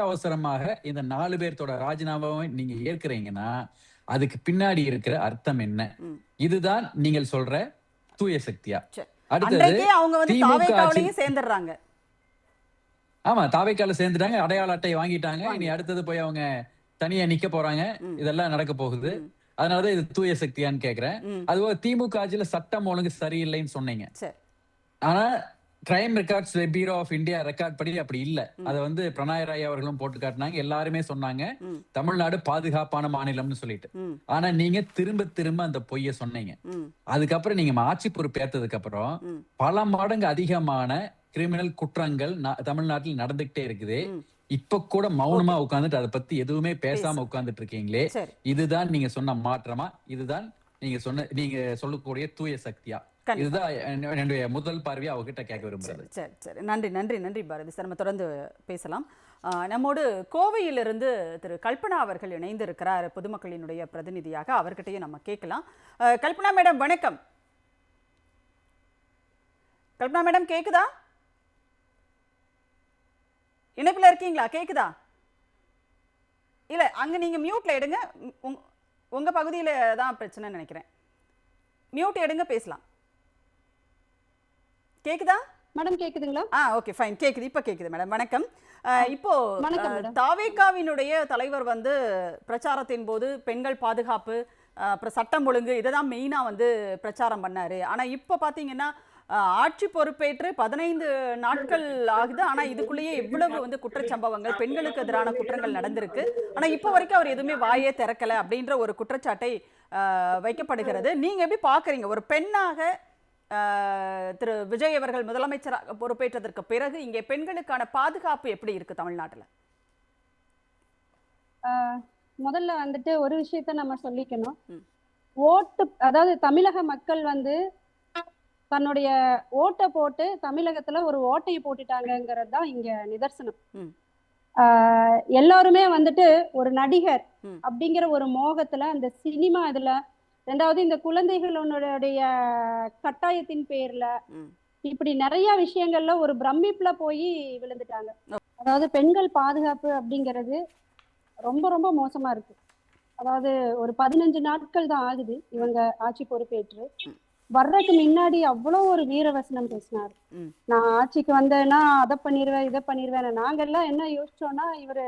அவசரமாக இந்த 4 பேர்த்தோட ராஜினாமாவை நீங்க ஏற்கிறீங்கன்னா அதுக்கு பின்னாடி இருக்கிற அர்த்தம் என்ன? இதுதான் நீங்கள் சொல்ற தூய சக்தியா? அடுத்தது ஆமா, தாவேக்கால சேர்ந்துட்டாங்க, அடையாள அட்டையை வாங்கிட்டாங்க. இனி அடுத்தது போய் அவங்க தனியா நிக்க போறாங்க. இதெல்லாம் நடக்க போகுது. அதனாலதான் இது தூய சக்தியான்னு கேக்குறேன். அதுபோல திமுக ஆட்சியில சட்டம் ஒழுங்கு சரியில்லைன்னு சொன்னீங்க. ஆனா crime records bureau of India record படி அப்படி இல்ல. அதை பிரணாய் ராய் அவர்களும் போட்டு காட்டினாங்க. எல்லாருமே சொன்னாங்க தமிழ்நாடு பாதுகாப்பான மாநிலம்னு சொல்லிட்டு. ஆனா நீங்க திரும்ப அந்த பொய்ய சொன்னீங்க. அதுக்கப்புறம் நீங்க ஆட்சி பொறுப்பேற்றதுக்கு அப்புறம் பல மடங்கு அதிகமான கிரிமினல் குற்றங்கள் தமிழ்நாட்டில் நடந்துகிட்டே இருக்குது. இப்ப கூட மௌனமா உட்கார்ந்துட்டு அதை பத்தி எதுவுமே பேசாம உட்கார்ந்துட்டு இருக்கீங்களே, இதுதான் நீங்க சொன்ன மாற்றமா? இதுதான் நீங்க சொல்லக்கூடிய தூய சக்தியா? இதுதான் என்னுடைய முதல் பார்வையா அவகிட்ட கேட்க விரும்புறது. சரி, நன்றி பாரதி சார். நம்ம தொடர்ந்து பேசலாம். நம்மோடு கோவையிலிருந்து திரு கல்பனா அவர்கள் இணைந்து இருக்கிறார், பொதுமக்களினுடைய பிரதிநிதியாக. அவர்கிட்டயே நம்ம கேட்கலாம். கல்பனா மேடம் வணக்கம். கல்பனா மேடம் கேக்குதா? இணைப்புல இருக்கீங்களா? கேக்குதா? இல்ல, அங்க நீங்க மியூட்ல எடுங்க. உங்க பகுதியில தான் பிரச்சனை நினைக்கிறேன். மியூட் எடுங்க, பேசலாம். கேக்குதா மேடம்? கேக்குதுங்களா? ஓகே, ஃபைன், கேக்குது. இப்ப கேக்குது மேடம். வணக்கம். இப்போ தாவேகாவினுடைய தலைவர் பிரச்சாரத்தின் போது பெண்கள் பாதுகாப்பு, அப்புறம் சட்டம் ஒழுங்கு இதைதான் மெயினா பிரச்சாரம் பண்ணாரு. ஆனா இப்ப பாத்தீங்கன்னா ஆட்சி பொறுப்பேற்று 15 நாட்கள் ஆகுது. ஆனா இதுக்குள்ளேயே இவ்வளவு குற்றச்சம்பவங்கள், பெண்களுக்கு எதிரான குற்றங்கள் நடந்திருக்கு. ஆனா இப்ப வரைக்கும் அவர் எதுவுமே வாயே திறக்கல அப்படின்ற ஒரு குற்றச்சாட்டை வைக்கப்படுகிறது. நீங்க எப்படி பாக்குறீங்க? ஒரு பெண்ணாக திரு விஜய் அவர்கள் முதலமைச்சராக பொறுப்பேற்றதற்கு பிறகு இங்கே பெண்களுக்கான பாதுகாப்பு எப்படி இருக்கு தமிழ்நாட்டுல? முதல்ல ஒரு விஷயத்த நம்ம சொல்லிக்கணும். ஓட்டு, அதாவது தமிழக மக்கள் தன்னுடைய ஓட்டை போட்டு தமிழகத்துல ஒரு ஓட்டையை போட்டுட்டாங்கிறது தான் இங்க நிதர்சனம். எல்லாருமே வந்துட்டு ஒரு நடிகர் ம். அப்படிங்கிற ஒரு மோகத்துல அந்த சினிமா இதுல, ரெண்டாவது இந்த குழந்தைகளுடைய கட்டாயத்தின் பேர்ல ம். இப்படி நிறைய விஷயங்கள்ல ஒரு பிரமிப்புல போய் விழுந்துட்டாங்க. அதாவது பெண்கள் பாதுகாப்பு அப்படிங்கிறது ரொம்ப ரொம்ப மோசமா இருக்கு. அதாவது ஒரு 15 நாட்கள் தான் ஆகுது இவங்க ஆட்சி பொறுப்பேற்று. ம். வர்றதுக்கு முன்னாடி அவ்வளோ ஒரு வீரவசனம் பேசினாரு. ம். நான் ஆட்சிக்கு வந்தேன்னா அதை பண்ணிடுவேன் இதை பண்ணிடுவேன். நாங்கெல்லாம் என்ன யோசிச்சோம்னா, இவரு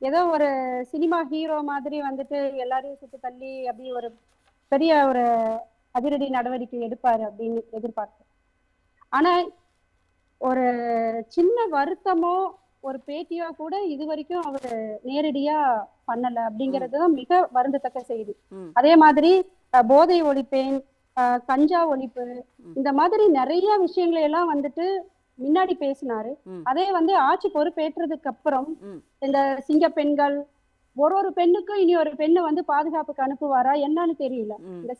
ஏதோ ஒரு சினிமா ஹீரோ மாதிரி வந்துட்டு எல்லாரையும் சுட்டு தள்ளி அப்படி ஒரு பெரிய ஒரு அதிரடி நடவடிக்கை எடுப்பாரு அப்படின்னு எதிர்பார்த்தேன். ஆனா ஒரு சின்ன வருத்தமோ ஒரு பேட்டியோ கூட இது வரைக்கும் அவரு நேரடியா பண்ணல அப்படிங்கறதுதான் மிக வருந்தத்தக்க செய்தி. ம். அதே மாதிரி போதை ஒழிப்பேன், கஞ்சா ஒழிப்பு, இந்த மாதிரி நிறைய விஷயங்களை எல்லாம் வந்துட்டு முன்னாடி பேசினாரு. ம். அதே வந்து ஆட்சி பொறுப்பேற்றதுக்கு அப்புறம் ம். இந்த சிங்க பெண்கள், ஒரு பெண்ணுக்கும் இனி ஒரு பெண்ணை வந்து பாதுகாப்புக்கு அனுப்புவாரா என்னன்னு தெரியல. ம். இந்த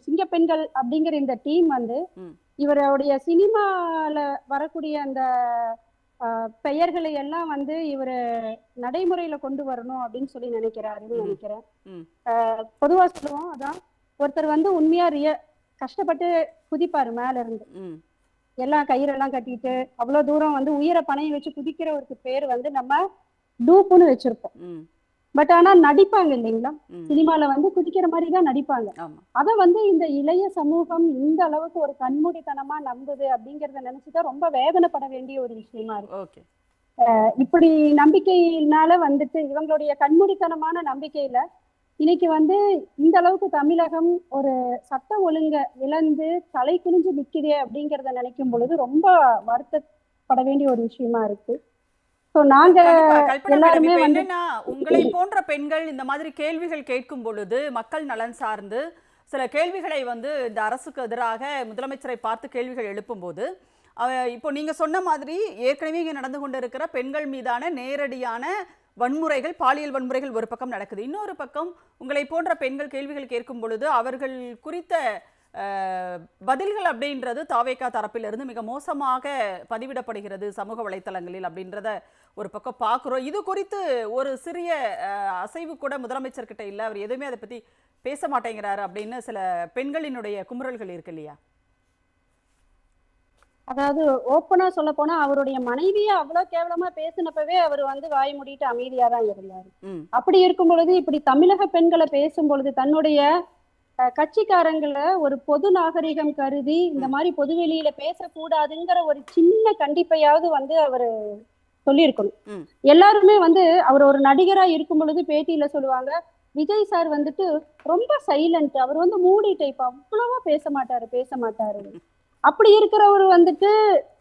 சிங்க பெண்கள் அப்படிங்கிற இந்த டீம் வந்து ம். இவருடைய சினிமால வரக்கூடிய அந்த பெயர்களை எல்லாம் வந்து இவரு நடைமுறையில கொண்டு வரணும் அப்படின்னு சொல்லி நினைக்கிறாருன்னு நினைக்கிறேன். ம். பொதுவா சொல்லுவோம், அதான் ஒருத்தர் வந்து உண்மையா கஷ்டப்பட்டு குதிப்பாரு மேல இருந்து, ம். எல்லாம் கயிறெல்லாம் கட்டிட்டு அவ்வளவு தூரம் வந்து உயிரை பணைய வச்சு குதிக்கிறவருக்கு பேர் வந்து நம்ம டூப்புன்னு வச்சிருப்போம். ம். பட் ஆனா நடிப்பாங்க இல்லைங்களா, ம். சினிமால வந்து குதிக்கிற மாதிரி தான் நடிப்பாங்க. ஆமா. அத வந்து இந்த இளைய சமூகம் இந்த அளவுக்கு ஒரு கண்மூடித்தனமா நம்புது அப்படிங்கறத நினைச்சுதான் ரொம்ப வேதனைப்பட வேண்டிய ஒரு விஷயமா இருக்கு. ஓகே. இப்படி நம்பிக்கையினால வந்துட்டு இவங்களுடைய கண்மூடித்தனமான நம்பிக்கையில இன்னைக்கு வந்து இந்த அளவுக்கு தமிழகம் ஒரு சட்ட ஒழுங்க இழந்து தலை குனிஞ்சு நிக்குதே அப்படிங்கறத நினைக்கும் பொழுது ரொம்ப வருத்தப்பட வேண்டிய ஒரு விஷயமா இருக்கு. ஸோ நாங்க கண்டிப்பா கல்பனா மேடம், எல்லாருமே இப்ப வந்து என்னன்னா உங்களை போன்ற பெண்கள் இந்த மாதிரி கேள்விகள் கேட்கும் பொழுது மக்கள் நலன் சார்ந்து சில கேள்விகளை வந்து இந்த அரசுக்கு எதிராக முதலமைச்சரை பார்த்து கேள்விகள் எழுப்பும்போது இப்போ நீங்க சொன்ன மாதிரி ஏற்கனவே இங்கே நடந்து கொண்டிருக்கிற பெண்கள் மீதான நேரடியான வன்முறைகள், பாலியல் வன்முறைகள் ஒரு பக்கம் நடக்குது. இன்னொரு பக்கம் உங்களை போன்ற பெண்கள் கேள்விகள் கேட்கும் பொழுது அவர்கள் குறித்த பதில்கள் அப்படின்றது தாவேகா தரப்பிலிருந்து மிக மோசமாக பதிவிடப்படுகிறது சமூக வலைத்தளங்களில் அப்படின்றத ஒரு பக்கம் பார்க்குறோம். இது குறித்து ஒரு சிறிய அசைவு கூட முதலமைச்சர் கிட்ட இல்லை, அவர் எதுவுமே அதை பற்றி பேச மாட்டேங்கிறாரு அப்படின்னு சில பெண்களினுடைய குமுறல்கள் இருக்கு இல்லையா? அதாவது ஓப்பனா சொல்ல போனா அவருடைய மனைவியை அவ்வளவு கேவலமா பேசினப்பவே அவர் வந்து வாய் மூடிட்டு அமைதியா தான் இருந்தாரு. அப்படி இருக்கும் பொழுது இப்படி தமிழக பெண்களை பேசும் பொழுது தன்னுடைய கட்சிக்காரங்களை ஒரு பொது நாகரிகம் கருதி இந்த மாதிரி பொதுவெளியில பேசக்கூடாதுங்கிற ஒரு சின்ன கண்டிப்பையாவது வந்து அவரு சொல்லியிருக்கணும். எல்லாருமே வந்து அவர் ஒரு நடிகரா இருக்கும் பொழுது பேட்டியில சொல்லுவாங்க, விஜய் சார் வந்துட்டு ரொம்ப சைலண்ட், அவர் வந்து மூடி டைப், அவ்வளவா பேச மாட்டாரு. அப்படி இருக்கிறவர் வந்துட்டு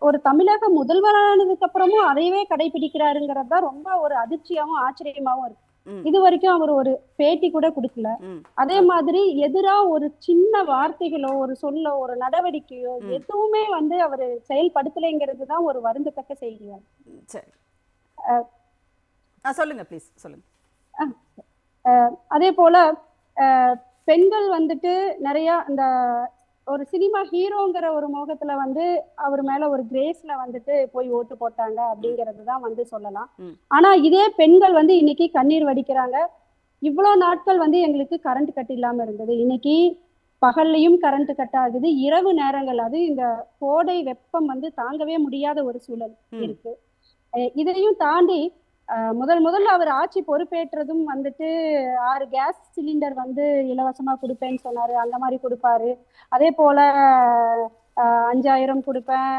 ஒரு தமிழக முதல்வரானதுக்கு அப்புறமும் அதையவே கடைபிடிக்கிறாருங்கிறது தான் ரொம்ப ஒரு அதிர்ச்சியாவும் ஆச்சரியமாவும் இருக்கு. இது வரைக்கும் அவர் ஒரு பேட்டி கூட கொடுக்கல. அதே மாதிரி எதிரா ஒரு சின்ன வார்த்தைகளோ ஒரு சொல்லோ ஒரு நடவடிக்கையோ எதுவுமே வந்து அவர் செயல்படுத்தலைங்கிறது தான் ஒரு வருந்தத்தக்க செய்தியா. சரி, சொல்லுங்க ப்ளீஸ் சொல்லுங்க. அதே போல பெண்கள் வந்துட்டு நிறைய இந்த ஒரு சினிமா ஹீரோங்கிற ஒரு மோகத்துல வந்து அவர் மேல ஒரு கிரேஸ்ல வந்துட்டு போய் ஓட்டு போட்டாங்க அப்படிங்கிறது தான் வந்து சொல்லலாம். ஆனா இதே பெண்கள் வந்து இன்னைக்கு கண்ணீர் வடிக்கிறாங்க. இவ்வளவு நாட்கள் வந்து எங்களுக்கு கரண்ட் கட் இல்லாம இருந்தது, இன்னைக்கு பகல்லையும் கரண்ட் கட் ஆகுது, இரவு நேரங்கள், அது இந்த கோடை வெப்பம் வந்து தாங்கவே முடியாத ஒரு சூழல் இருக்கு. இதையும் தாண்டி முதல்ல அவர் ஆட்சி பொறுப்பேற்றதும் வந்துட்டு 6 கேஸ் சிலிண்டர் வந்து இலவசமா கொடுப்பேன்னு சொன்னாரு, அந்த மாதிரி கொடுப்பாரு. அதே போல 5000 கொடுப்பேன்,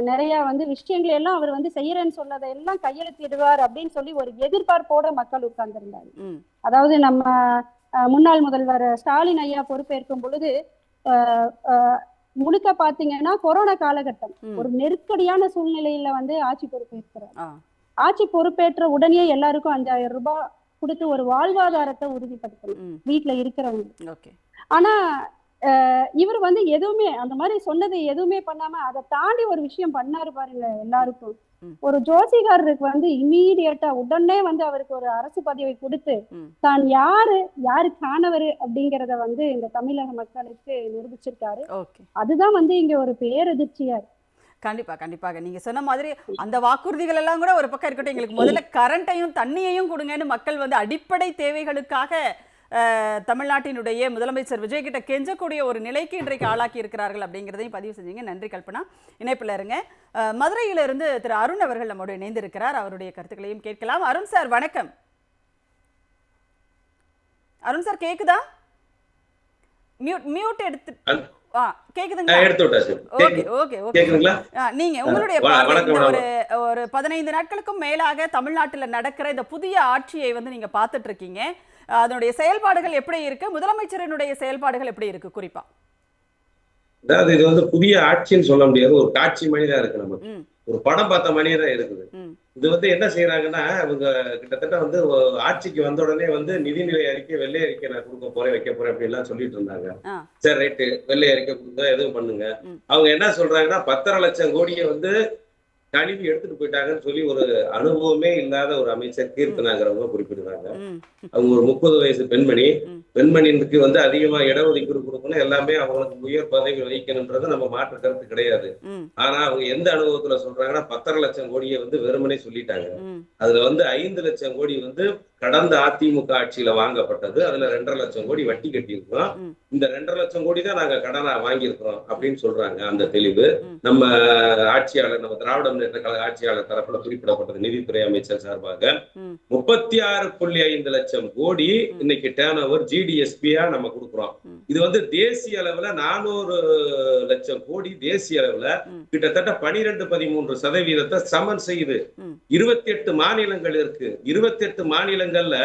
நிறைய வந்து விஷயங்கள் எல்லாம் அவர் வந்து செய்யறேன்னு சொன்னதை எல்லாம் கையெழுத்திடுவார் அப்படின்னு சொல்லி ஒரு எதிர்பார்ப்போட மக்கள் உட்கார்ந்துருந்தாங்க. அதாவது நம்ம முன்னாள் முதல்வர் ஸ்டாலின் ஐயா பொறுப்பேற்கும் பொழுது முழுக்க பாத்தீங்கன்னா கொரோனா காலகட்டம், ஒரு நெருக்கடியான சூழ்நிலையில வந்து ஆட்சி பொறுப்பேற்கிறார். ஆட்சி பொறுப்பேற்ற உடனே எல்லாருக்கும் 5000 ரூபாய் கொடுத்து ஒரு வாழ்வாதாரத்தை உறுதிப்படுத்தணும் வீட்டுல இருக்கிறவங்க. ஆனா இவர் வந்து எதுவுமே அந்த மாதிரி சொன்னது எதுவுமே பண்ணாம அதை தாண்டி ஒரு விஷயம் பண்ணாரு பாருங்க. எல்லாருக்கும் ஒரு ஜோசிகாரருக்கு வந்து இம்மீடியட்டா உடனே வந்து அவருக்கு ஒரு அரசு பதவியை கொடுத்து தான் யாருக்கானவர் அப்படிங்கிறத வந்து இந்த தமிழக மக்களுக்கு நிரூபிச்சிருக்காரு. அதுதான் வந்து இங்க ஒரு பேரதிர்ச்சியா இருக்கு. கண்டிப்பாக நீங்க சொன்ன மாதிரி அந்த வாக்குறுதிகள் எல்லாம் கூட ஒரு பக்கம் இருக்கட்டும், எங்களுக்கு முதல்ல கரண்ட்டையும் தண்ணியையும் கொடுங்கன்னு மக்கள் வந்து அடிப்படை தேவைகளுக்காக தமிழ்நாட்டினுடைய முதலமைச்சர் விஜய் கிட்ட கெஞ்சக்கூடிய ஒரு நிலைக்கு இன்றைக்கு ஆளாக்கி இருக்கிறார்கள் அப்படிங்கிறதையும் பதிவு செஞ்சீங்க. நன்றி கல்பனா. இணைப்பில் இருங்க. மதுரையிலிருந்து திரு அருண் அவர்கள் நம்மோடு இணைந்திருக்கிறார். அவருடைய கருத்துக்களையும் கேட்கலாம். அருண் சார் வணக்கம். அருண் சார் கேக்குதா? மியூட் எடுத்து கேக்குதுங்களா? நீங்க உங்களுடைய ஒரு 15 நாட்களுக்கும் மேலாக தமிழ்நாட்டுல நடக்கிற இந்த புதிய ஆட்சியை வந்து நீங்க பார்த்துட்டு இருக்கீங்க. அதனுடைய செயல்பாடுகள் எப்படி இருக்கு? முதலமைச்சரினுடைய செயல்பாடுகள் எப்படி இருக்கு குறிப்பா? அதாவது இது வந்து புதிய ஆட்சின்னு சொல்ல முடியாது, ஒரு காட்சி மணிதான் இருக்கு. நமக்கு ஒரு படம் பார்த்த மணிதான் இருக்குது. இது வந்து என்ன செய்யறாங்கன்னா, இவங்க கிட்டத்தட்ட வந்து ஆட்சிக்கு வந்த உடனே வந்து நிதிநிலை அறிக்கை, வெள்ளை அறிக்கை நான் கொடுக்க போறேன், வைக்க போறேன் அப்படின்லாம் சொல்லிட்டு இருந்தாங்க. சரி ரைட்டு, வெள்ளை அறிக்கை கொடுங்க, எதுவும் பண்ணுங்க. அவங்க என்ன சொல்றாங்கன்னா 10.5 லட்சம் கோடியை வந்து கழுவி எடுத்துட்டு போயிட்டாங்கன்னு சொல்லி ஒரு அனுபவமே இல்லாத ஒரு அமைச்சர் கீர்த்தனாங்கிறவங்க குறிப்பிடுறாங்க. அவங்க ஒரு 30 வயசு பெண்மணிக்கு வந்து அதிகமா இடஒதுக்கீடு கொடுக்கணும், எல்லாமே அவங்களுக்கு உயர் பதவி வகிக்கணும்ன்றது நம்ம மாற்று கருத்து கிடையாது. ஆனா அவங்க எந்த அனுபவத்துல சொல்றாங்கன்னா 10.5 லட்சம் கோடியை வந்து வெறுமனே சொல்லிட்டாங்க. அதுல வந்து 5 லட்சம் கோடி வந்து கடந்த அதிமுக ஆட்சியில வாங்கப்பட்டது. அதுல 2.5 லட்சம் கோடி வட்டி கட்டியிருக்கோம். இந்த 2.5 லட்சம் கோடி தான் நாங்க கடனா வாங்கியிருக்கிறோம் அப்படின்னு சொல்றாங்க. அந்த தெளிவு நம்ம ஆட்சியாளர், நம்ம திராவிட முன்னேற்ற கழக ஆட்சியாளர் தரப்புல குறிப்பிடப்பட்டது. நிதித்துறை அமைச்சர் சார்பாக 36.5 லட்சம் கோடி இன்னைக்கு டேர்ன் ஓவர் ஜிடிஎஸ்பியா நம்ம கொடுக்குறோம். இது வந்து தேசிய அளவுல 400 லட்சம் கோடி, தேசிய அளவுல கிட்டத்தட்ட 12-13% சமன் செய்யுது. 28 மாநிலங்கள் இருக்கு. 28 மாநிலங்கள்ல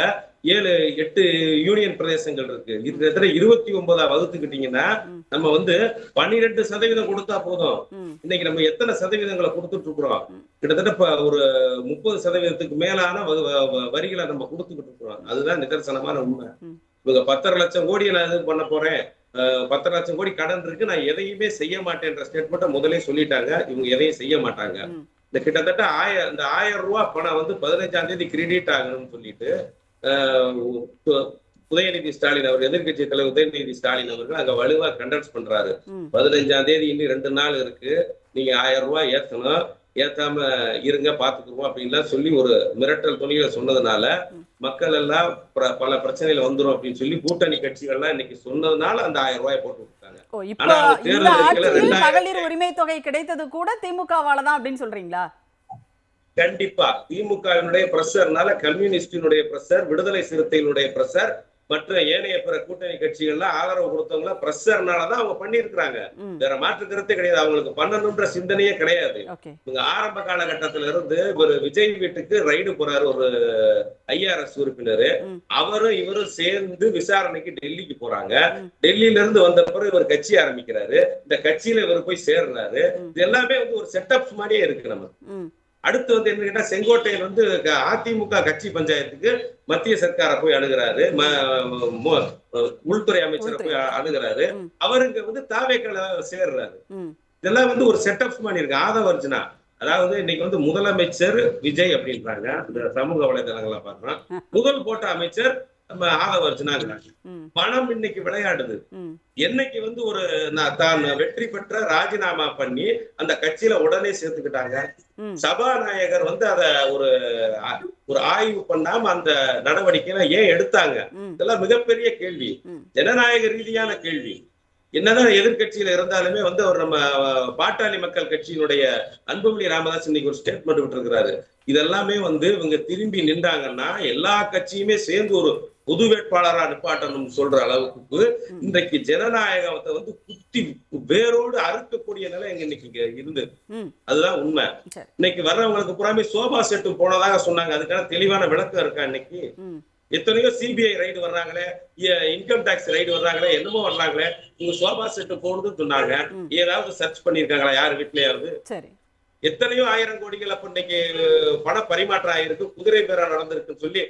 7-8 யூனியன் பிரதேசங்கள் இருக்கு. கிட்டத்தட்ட 29 வகுத்துக்கிட்டீங்கன்னா நம்ம வந்து 12% கொடுத்தா போதும். இன்னைக்கு நம்ம எத்தனை சதவீதங்களை கொடுத்துட்டு இருக்கிறோம்? கிட்டத்தட்ட ஒரு 30% மேலான வரிகளை நம்ம கொடுத்துக்கிட்டு இருக்கிறோம். அதுதான் நிதர்சனமான உண்மை. இவங்க 10.5 லட்சம் கோடியை நான் இது பண்ண போறேன், 10 லட்சம் கோடி கடன் இருக்கு, நான் எதையுமே செய்ய மாட்டேன்ற ஸ்டேட்மெண்ட்டை முதலே சொல்லிட்டாங்க. இவங்க எதையும் செய்ய மாட்டாங்க. இந்த கிட்டத்தட்ட 1000 ரூபாய் பணம் வந்து 15ஆம் தேதி கிரெடிட் ஆகணும்னு சொல்லிட்டு உதயநிதி ஸ்டாலின் அவர், எதிர்கட்சி தலைவர் உதயநிதி ஸ்டாலின் அவர்கள் அங்க வலுவா கண்டென்ஸ் பண்றாரு. 15ஆம் தேதி இன்னும் 2 நாள் இருக்கு, நீங்க 1000 ரூபாய் ஏத்தணும், ஏத்தாம இருங்க பாத்துக்குவோம் அப்படின்லாம் சொல்லி ஒரு மிரட்டல் துணியில சொன்னதுனால மக்கள் எல்லாம் பல பிரச்சனைகள் வந்துரும் அப்படின்னு சொல்லி கூட்டணி கட்சிகள்லாம் இன்னைக்கு சொன்னதுனால அந்த 1000 ரூபாய் போட்டு விட்டாங்க. மகளிர் உரிமை தொகை கிடைத்தது கூட திமுகவால தான் அப்படின்னு சொல்றீங்களா? கண்டிப்பா திமுகவினுடைய பிரஷர்னால, கம்யூனிஸ்டினுடைய பிரஷர், விடுதலை சிறுத்தைகளுடைய பிரஷர், மற்ற ஏனைய பிற கூட்டணி கட்சிகள்லாம் ஆதரவு கொடுத்தவங்கள பிரஷர்னாலதான் அவங்க பண்ணிருக்கிறாங்க. வேற மாற்று கருத்தே கிடையாது. அவங்களுக்கு பண்ணணும்ன்ற சிந்தனையே கிடையாது. இவங்க ஆரம்ப காலகட்டத்தில இருந்து ஒரு விஜய் வீட்டுக்கு ரைடு போறாரு ஒரு IRS உறுப்பினர். அவரும் இவரும் சேர்ந்து விசாரணைக்கு டெல்லிக்கு போறாங்க. டெல்லியில இருந்து வந்த பிறகு இவர் கட்சி ஆரம்பிக்கிறாரு. இந்த கட்சியில இவர் போய் சேர்றாரு. இது எல்லாமே வந்து ஒரு செட்டப் மாதிரியே இருக்கு. நமக்கு அடுத்து வந்து என்ன கேட்டா, செங்கோட்டையில் வந்து அதிமுக கட்சி பஞ்சாயத்துக்கு மத்திய சர்க்கார போய் அணுகிறாரு, உள்துறை அமைச்சரை போய் அணுகிறாரு. அவருக்கு வந்து தாவேக்களை சேர்றாரு. இதெல்லாம் வந்து ஒரு செட்டப் மாதிரி இருக்கு. ஆதவர்ஜனா, அதாவது இன்னைக்கு வந்து முதலமைச்சர் விஜய் அப்படின்றாங்க, இந்த சமூக வலைதளங்களை பாக்குறோம். முதல் போட்ட அமைச்சர் நம்ம ஆதவர்ஜனாங்கிறாங்க. பணம் இன்னைக்கு விளையாடுது. என்னைக்கு வந்து ஒரு தான் வெற்றி பெற்ற ராஜினாமா பண்ணி அந்த கட்சியில உடனே சேர்த்துக்கிட்டாங்க. சபாநாயகர் வந்து அத ஒரு ஆய்வு பண்ணாம அந்த நடவடிக்கையில ஏன் எடுத்தாங்க? இதெல்லாம் மிகப்பெரிய கேள்வி, ஜனநாயக ரீதியான கேள்வி. என்னதான் எதிர்கட்சியில இருந்தாலுமே வந்து அவர் நம்ம பாட்டாளி மக்கள் கட்சியினுடைய அன்புமணி ராமதாஸ் இன்னைக்கு ஒரு ஸ்டேட்மெண்ட் விட்டுருக்கிறாரு. இதெல்லாமே வந்து இவங்க திரும்பி நின்றாங்கன்னா எல்லா கட்சியுமே சேர்ந்து ஒரு பொது வேட்பாளரா நிப்பாட்டணும் சொல்ற அளவுக்கு இன்றைக்கு ஜனநாயகத்தை வந்து குத்தி வேரோடு அறுக்கக்கூடிய நிலை எங்க இன்னைக்கு இருந்து. அதுதான் உண்மை. இன்னைக்கு வர்றவங்களுக்கு புறாமே சோபா செட்டு போனதாக சொன்னாங்க. அதுக்கான தெளிவான விளக்கம் இருக்கா? இன்னைக்கு எத்தனையோ சிபிஐ ரைடு வர்றாங்களே, இன்கம் டாக்ஸ் ரைடு வர்றாங்களே, என்னமோ வர்றாங்களே, இவங்க சோபா செட்டு போனதுன்னு சொன்னாங்க. ஏதாவது சர்ச் பண்ணிருக்காங்களா யார் வீட்லயாவது? எத்தனையோ 1000 கோடிகள் அப்ப இன்னைக்கு பண பரிமாற்றம் ஆயிருக்கு, குதிரை பேரா நடந்திருக்குன்னு சொல்லி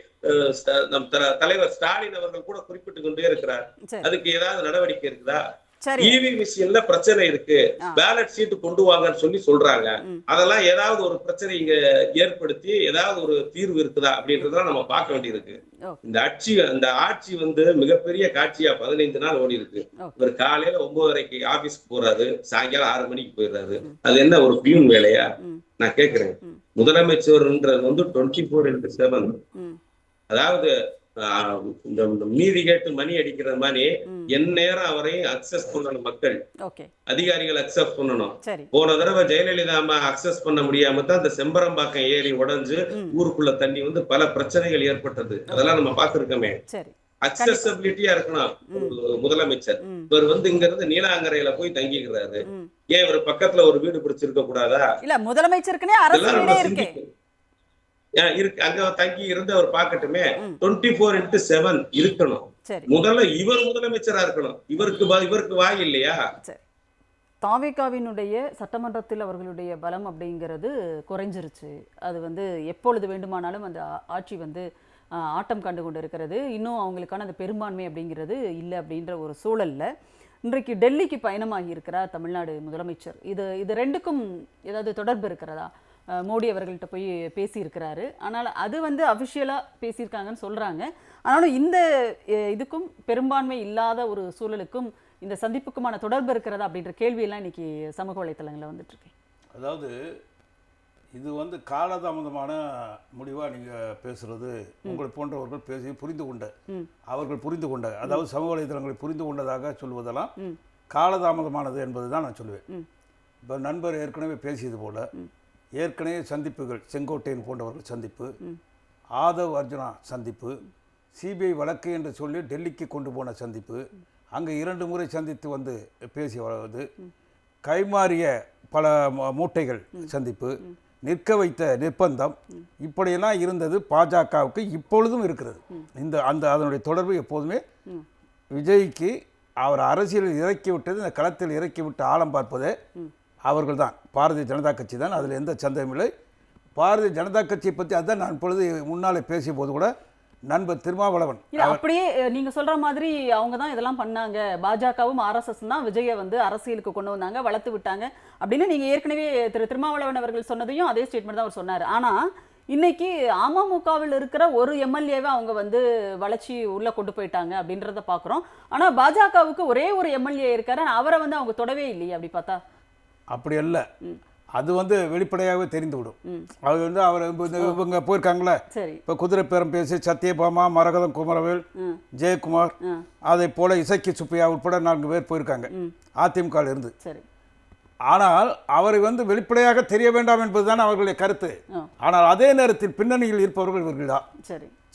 நம் தலைவர் ஸ்டாலின் அவர்கள் கூட குறிப்பிட்டு கொண்டே இருக்கிறார். அதுக்கு ஏதாவது நடவடிக்கை இருக்குதா? சரி. இவி மிஷின்ல பிரச்சனை இருக்கு, பேலட் ஷீட் கொண்டு வாங்கன்னு சொல்றாங்க. அதெல்லாம் ஏதாவது ஒரு பிரச்சனை இங்க ஏற்படுத்தி ஏதாவது ஒரு தீர்வு இருக்குதா அப்படின்றத நம்ம பார்க்க வேண்டியிருக்கு. இந்த ஆட்சி வந்து மிகப்பெரிய காட்சியா 15 நாள் ஓடி இருக்கு. இவர் காலையில 9:30க்கு ஆபீஸ்க்கு போறாரு, சாயங்காலம் 6 மணிக்கு போயிடுறாரு. அது என்ன ஒரு பியூன் வேலையா? நான் கேக்குறேன். முதலமைச்சர்ன்றது வந்து 24/7. அதாவது இந்த நீதி கேட்டு மணி அடிக்கிற மாதிரி எந்நேரம் அவரை அக்சஸ் பண்ணணும் மக்கள், அதிகாரிகள் அக்சஸ் பண்ணணும். போன தடவை ஜெயலலிதா அம்மா அக்சஸ் பண்ண முடியாம தான் இந்த செம்பரம்பாக்கம் ஏரி உடைஞ்சு ஊருக்குள்ள தண்ணி வந்து பல பிரச்சனைகள் ஏற்பட்டது. அதெல்லாம் நம்ம பார்த்திருக்கோமே. அக்சசபிலிட்டியா இருக்கணும் முதலமைச்சர். இவர் வந்து இங்க இருந்து நீலாங்கரையில போய் தங்கிக்கிறாரு. ஏன் இவர் பக்கத்துல ஒரு வீடு பிடிச்சிருக்க கூடாதா? இல்ல, முதலமைச்சருக்குனே அரசு வீடே இருக்கு, அங்க தங்கி இருந்து அவர் பார்க்கட்டுமே. 24/7 இருக்கணும். முதல்ல இவர் முதலமைச்சரா இருக்கணும். இவருக்கு வாய் இல்லையா? தாவேகாவினுடைய சட்டமன்றத்தில் அவர்களுடைய பலம் அப்படிங்கிறது குறைஞ்சிருச்சு. அது வந்து எப்பொழுது வேண்டுமானாலும் அந்த ஆட்சி வந்து ஆட்டம் கண்டு கொண்டு இருக்கிறது. இன்னும் அவங்களுக்கான அந்த பெரும்பான்மை அப்படிங்கிறது இல்லை அப்படின்ற ஒரு சூழல்ல இன்றைக்கு டெல்லிக்கு பயணமாகி இருக்கிறார் தமிழ்நாடு முதலமைச்சர். இது ரெண்டுக்கும் ஏதாவது தொடர்பு இருக்கிறதா? மோடி அவர்கள்ட்ட போய் பேசியிருக்கிறாரு, ஆனால் அது வந்து அஃபிஷியலாக பேசியிருக்காங்கன்னு சொல்கிறாங்க. ஆனாலும் இந்த இதுக்கும் பெரும்பான்மை இல்லாத ஒரு சூழலுக்கும் இந்த சந்திப்புக்குமான தொடர்பு இருக்கிறதா அப்படின்ற கேள்வியெல்லாம் இன்னைக்கு சமூக வலைத்தளங்களில் வந்துட்டுருக்கு. அதாவது இது வந்து காலதாமதமான முடிவாக நீங்கள் பேசுகிறது, உங்களை போன்றவர்கள் பேசி அவர்கள் புரிந்து கொண்ட அதாவது சமூக வலைத்தளங்களை புரிந்து கொண்டதாக சொல்வதெல்லாம் காலதாமதமானது என்பது தான் நான் சொல்லுவேன். இப்போ நண்பர் ஏற்கனவே பேசியது போல் ஏற்கனவே சந்திப்புகள், செங்கோட்டையன் போன்றவர்கள் சந்திப்பு, ஆதவ் அர்ஜுனா சந்திப்பு, சிபிஐ வழக்கு என்று சொல்லி டெல்லிக்கு கொண்டு போன சந்திப்பு, அங்கே 2 முறை சந்தித்து வந்து பேசி வருவது, கைமாறிய பல மூட்டைகள் சந்திப்பு, நிற்க வைத்த நிர்பந்தம், இப்படியெல்லாம் இருந்தது பாஜகவுக்கு இப்பொழுதும் இருக்கிறது. அதனுடைய தொடர்பு எப்போதுமே விஜய்க்கு அவர் அரசியலில் இறக்கி விட்டது, இந்த களத்தில் இறக்கி விட்டு ஆழம் பார்ப்பதே அவர்கள் தான், பாரதிய ஜனதா கட்சி தான். அதில் எந்த சந்தேகமும் இல்லை. பாரதிய ஜனதா கட்சியை பற்றி அதான் நான் இப்பொழுது முன்னாலே பேசிய போது கூட நண்பர் திருமாவளவன் அப்படியே நீங்க சொல்ற மாதிரி அவங்க தான் இதெல்லாம் பண்ணாங்க, பாஜகவும் RSS தான் விஜயை வந்து அரசியலுக்கு கொண்டு வந்தாங்க, வளர்த்து விட்டாங்க அப்படின்னு நீங்க ஏற்கனவே திருமாவளவன் அவர்கள் சொன்னதையும் அதே ஸ்டேட்மெண்ட் தான் அவர் சொன்னார். ஆனா இன்னைக்கு அமமுகவில் இருக்கிற ஒரு எம்எல்ஏவை அவங்க வந்து வளர்ச்சி உள்ள கொண்டு போயிட்டாங்க அப்படின்றத பாக்குறோம். ஆனா பாஜகவுக்கு ஒரே ஒரு எம்எல்ஏ இருக்காரு, அவரை வந்து அவங்க தொடவே இல்லையே. அப்படி பார்த்தா அப்படி அல்ல, அது வந்து வெளிப்படையாகவே தெரிந்துவிடும். அது வந்து அவர் இவங்க போயிருக்காங்களே, இப்போ குதிரை பேரம் பேசி சத்யபாமா, மரகதம் குமரவேல், ஜெயக்குமார், அதை போல இசக்கி சுப்பையா உட்பட 4 பேர் போயிருக்காங்க அதிமுக இருந்து. ஆனால் அவரை வந்து வெளிப்படையாக தெரிய வேண்டாம் என்பதுதான் அவர்களுடைய கருத்து. ஆனால் அதே நேரத்தில் பின்னணியில் இருப்பவர்கள் இவர்கள் தான்.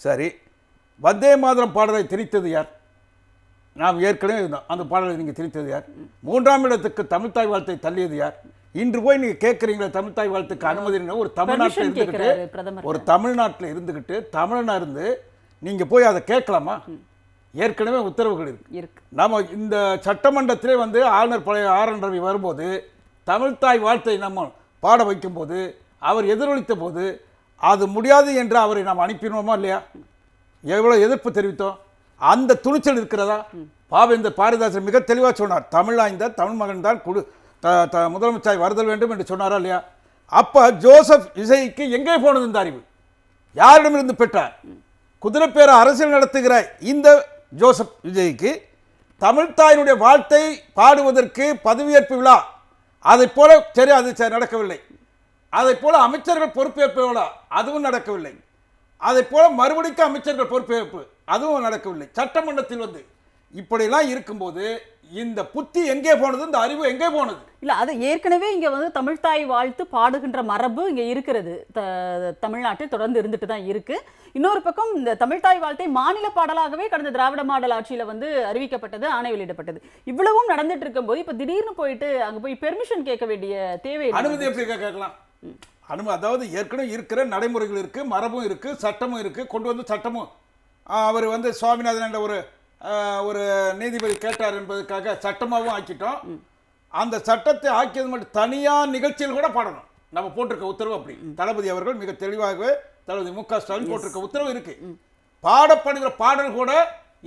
சரி, வந்தே மாதரம் பாடலை திணித்தது யார்? நாம் ஏற்கனவே அந்த பாடலை நீங்கள் திணித்தது யார்? 3ஆம் இடத்துக்கு தமிழ்த்தாய் வாழ்த்தை தள்ளியது யார்? இன்று போய் நீங்க கேட்குறீங்களா தமிழ்த்தாய் வாழ்த்துக்கு அனுமதி? ஒரு தமிழ்நாட்டில் இருந்துக்கிட்டு தமிழனா இருந்து நீங்க போய் அதை கேட்கலாமா? ஏற்கனவே உத்தரவுகள் இருக்கு. நம்ம இந்த சட்டமன்றத்திலே வந்து ஆளுநர் பழைய RN ரவி வரும்போது தமிழ்த்தாய் வாழ்த்தை நம்ம பாட வைக்கும் போது அவர் எதிரொலித்த போது அது முடியாது என்று அவரை நாம் அனுப்பினோமா இல்லையா? எவ்வளவு எதிர்ப்பு தெரிவித்தோம்? அந்த துணிச்சல் இருக்கிறதா? பாவேந்தர் பாரதிதாசன் மிக தெளிவாக சொன்னார், தமிழாய்ந்த தமிழ் மகன் தான் முதலமைச்சர் வருதல் வேண்டும் என்று சொன்னாரா இல்லையா? அப்ப ஜோசப் விஜய்க்கு எங்கே போனது இந்த அறிவு? யாரிடமிருந்து பெற்றார்? குதிரைப்பேர அரசியல் நடத்துகிற இந்த ஜோசப் விஜய்க்கு தமிழ்த்தாயினுடைய வாழ்த்தை பாடுவதற்கு பதவியேற்பு விழா, அதை போல சரி அது நடக்கவில்லை. அதை போல அமைச்சர்கள் பொறுப்பேற்பு விழா, அதுவும் நடக்கவில்லை. அதை போல மறுபடிக்கும் அமைச்சர்கள் பொறுப்பேற்பு, அதுவும் நடக்கவில்லை. சட்டமன்றத்தில் வந்து இப்படிலாம் இருக்கும்போது இந்த புத்தி எங்கே போனது? இந்த அறிவு எங்கே போனது? இல்ல, அது ஏற்கனவே இங்க வந்து தமிழ்த்தாய் வாழ்த்து பாடுகின்ற மரபு இங்க இருக்கிறது, தமிழ்நாட்டில் தொடர்ந்து இருந்துட்டு தான் இருக்கு. இன்னொரு பக்கம் இந்த தமிழ்த்தாய் வாழ்த்தை மாநில பாடலாகவே கடந்த திராவிட மாடல் ஆட்சியில வந்து அறிவிக்கப்பட்டது, ஆணை வெளியிடப்பட்டது. இவ்வளவும் நடந்துட்டு இருக்கும் போது இப்ப திடீர்னு போயிட்டு அங்க போய் பெர்மிஷன் கேட்க வேண்டிய தேவை, அனுமதி எப்படி கேட்கலாம்? அதாவது ஏற்கனவே இருக்கிற நடைமுறைகள் இருக்கு, மரபும் இருக்கு, சட்டமும் இருக்கு. கொண்டு வந்து சட்டமும் அவர் வந்து சுவாமிநாதன் என்ற ஒரு நீதிபதி கேட்டார் என்பதற்காக சட்டமாகவும் ஆக்கிட்டோம். அந்த சட்டத்தை ஆக்கியது மட்டும் தனியார் நிகழ்ச்சியில் கூட பாடணும். நம்ம போட்டிருக்க உத்தரவு அப்படி. தளபதி அவர்கள் மிக தெளிவாகவே தளபதி மு.க. ஸ்டாலின் போட்டிருக்க உத்தரவு இருக்கு. பாடப்படுகிற பாடல் கூட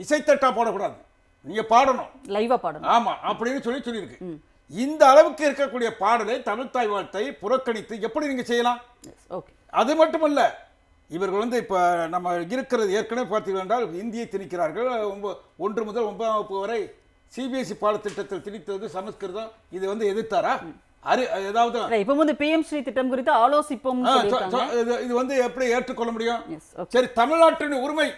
இசைத்தட்டா போடக்கூடாது, நீங்கள் பாடணும், லைவா பாடணும். ஆமாம் அப்படின்னு சொல்லியிருக்கு. இந்த அளவுக்கு இருக்கக்கூடிய பாடலை தமிழ்த்தாய் வாழ்த்தை புறக்கணித்து எப்படி நீங்கள் செய்யலாம்? ஓகே. அது மட்டுமல்ல, இவர்கள் வந்து இப்போ நம்ம இருக்கிறது ஏற்கனவே பார்த்தீர்கள் என்றால் இந்தியை திணிக்கிறார்கள். 1 முதல் 9ஆம் வகுப்பு வரை சிபிஎஸ்சி பாடத்திட்டத்தில் திணித்தது சமஸ்கிருதம். இது வந்து எதிர்த்தாரா? ஏதாவது இப்போ வந்து பிஎம் ஸ்ரீ திட்டம் குறித்து ஆலோசிப்போம். இது வந்து எப்படி ஏற்றுக்கொள்ள முடியும்? சரி, தமிழ்நாட்டின் உரிமை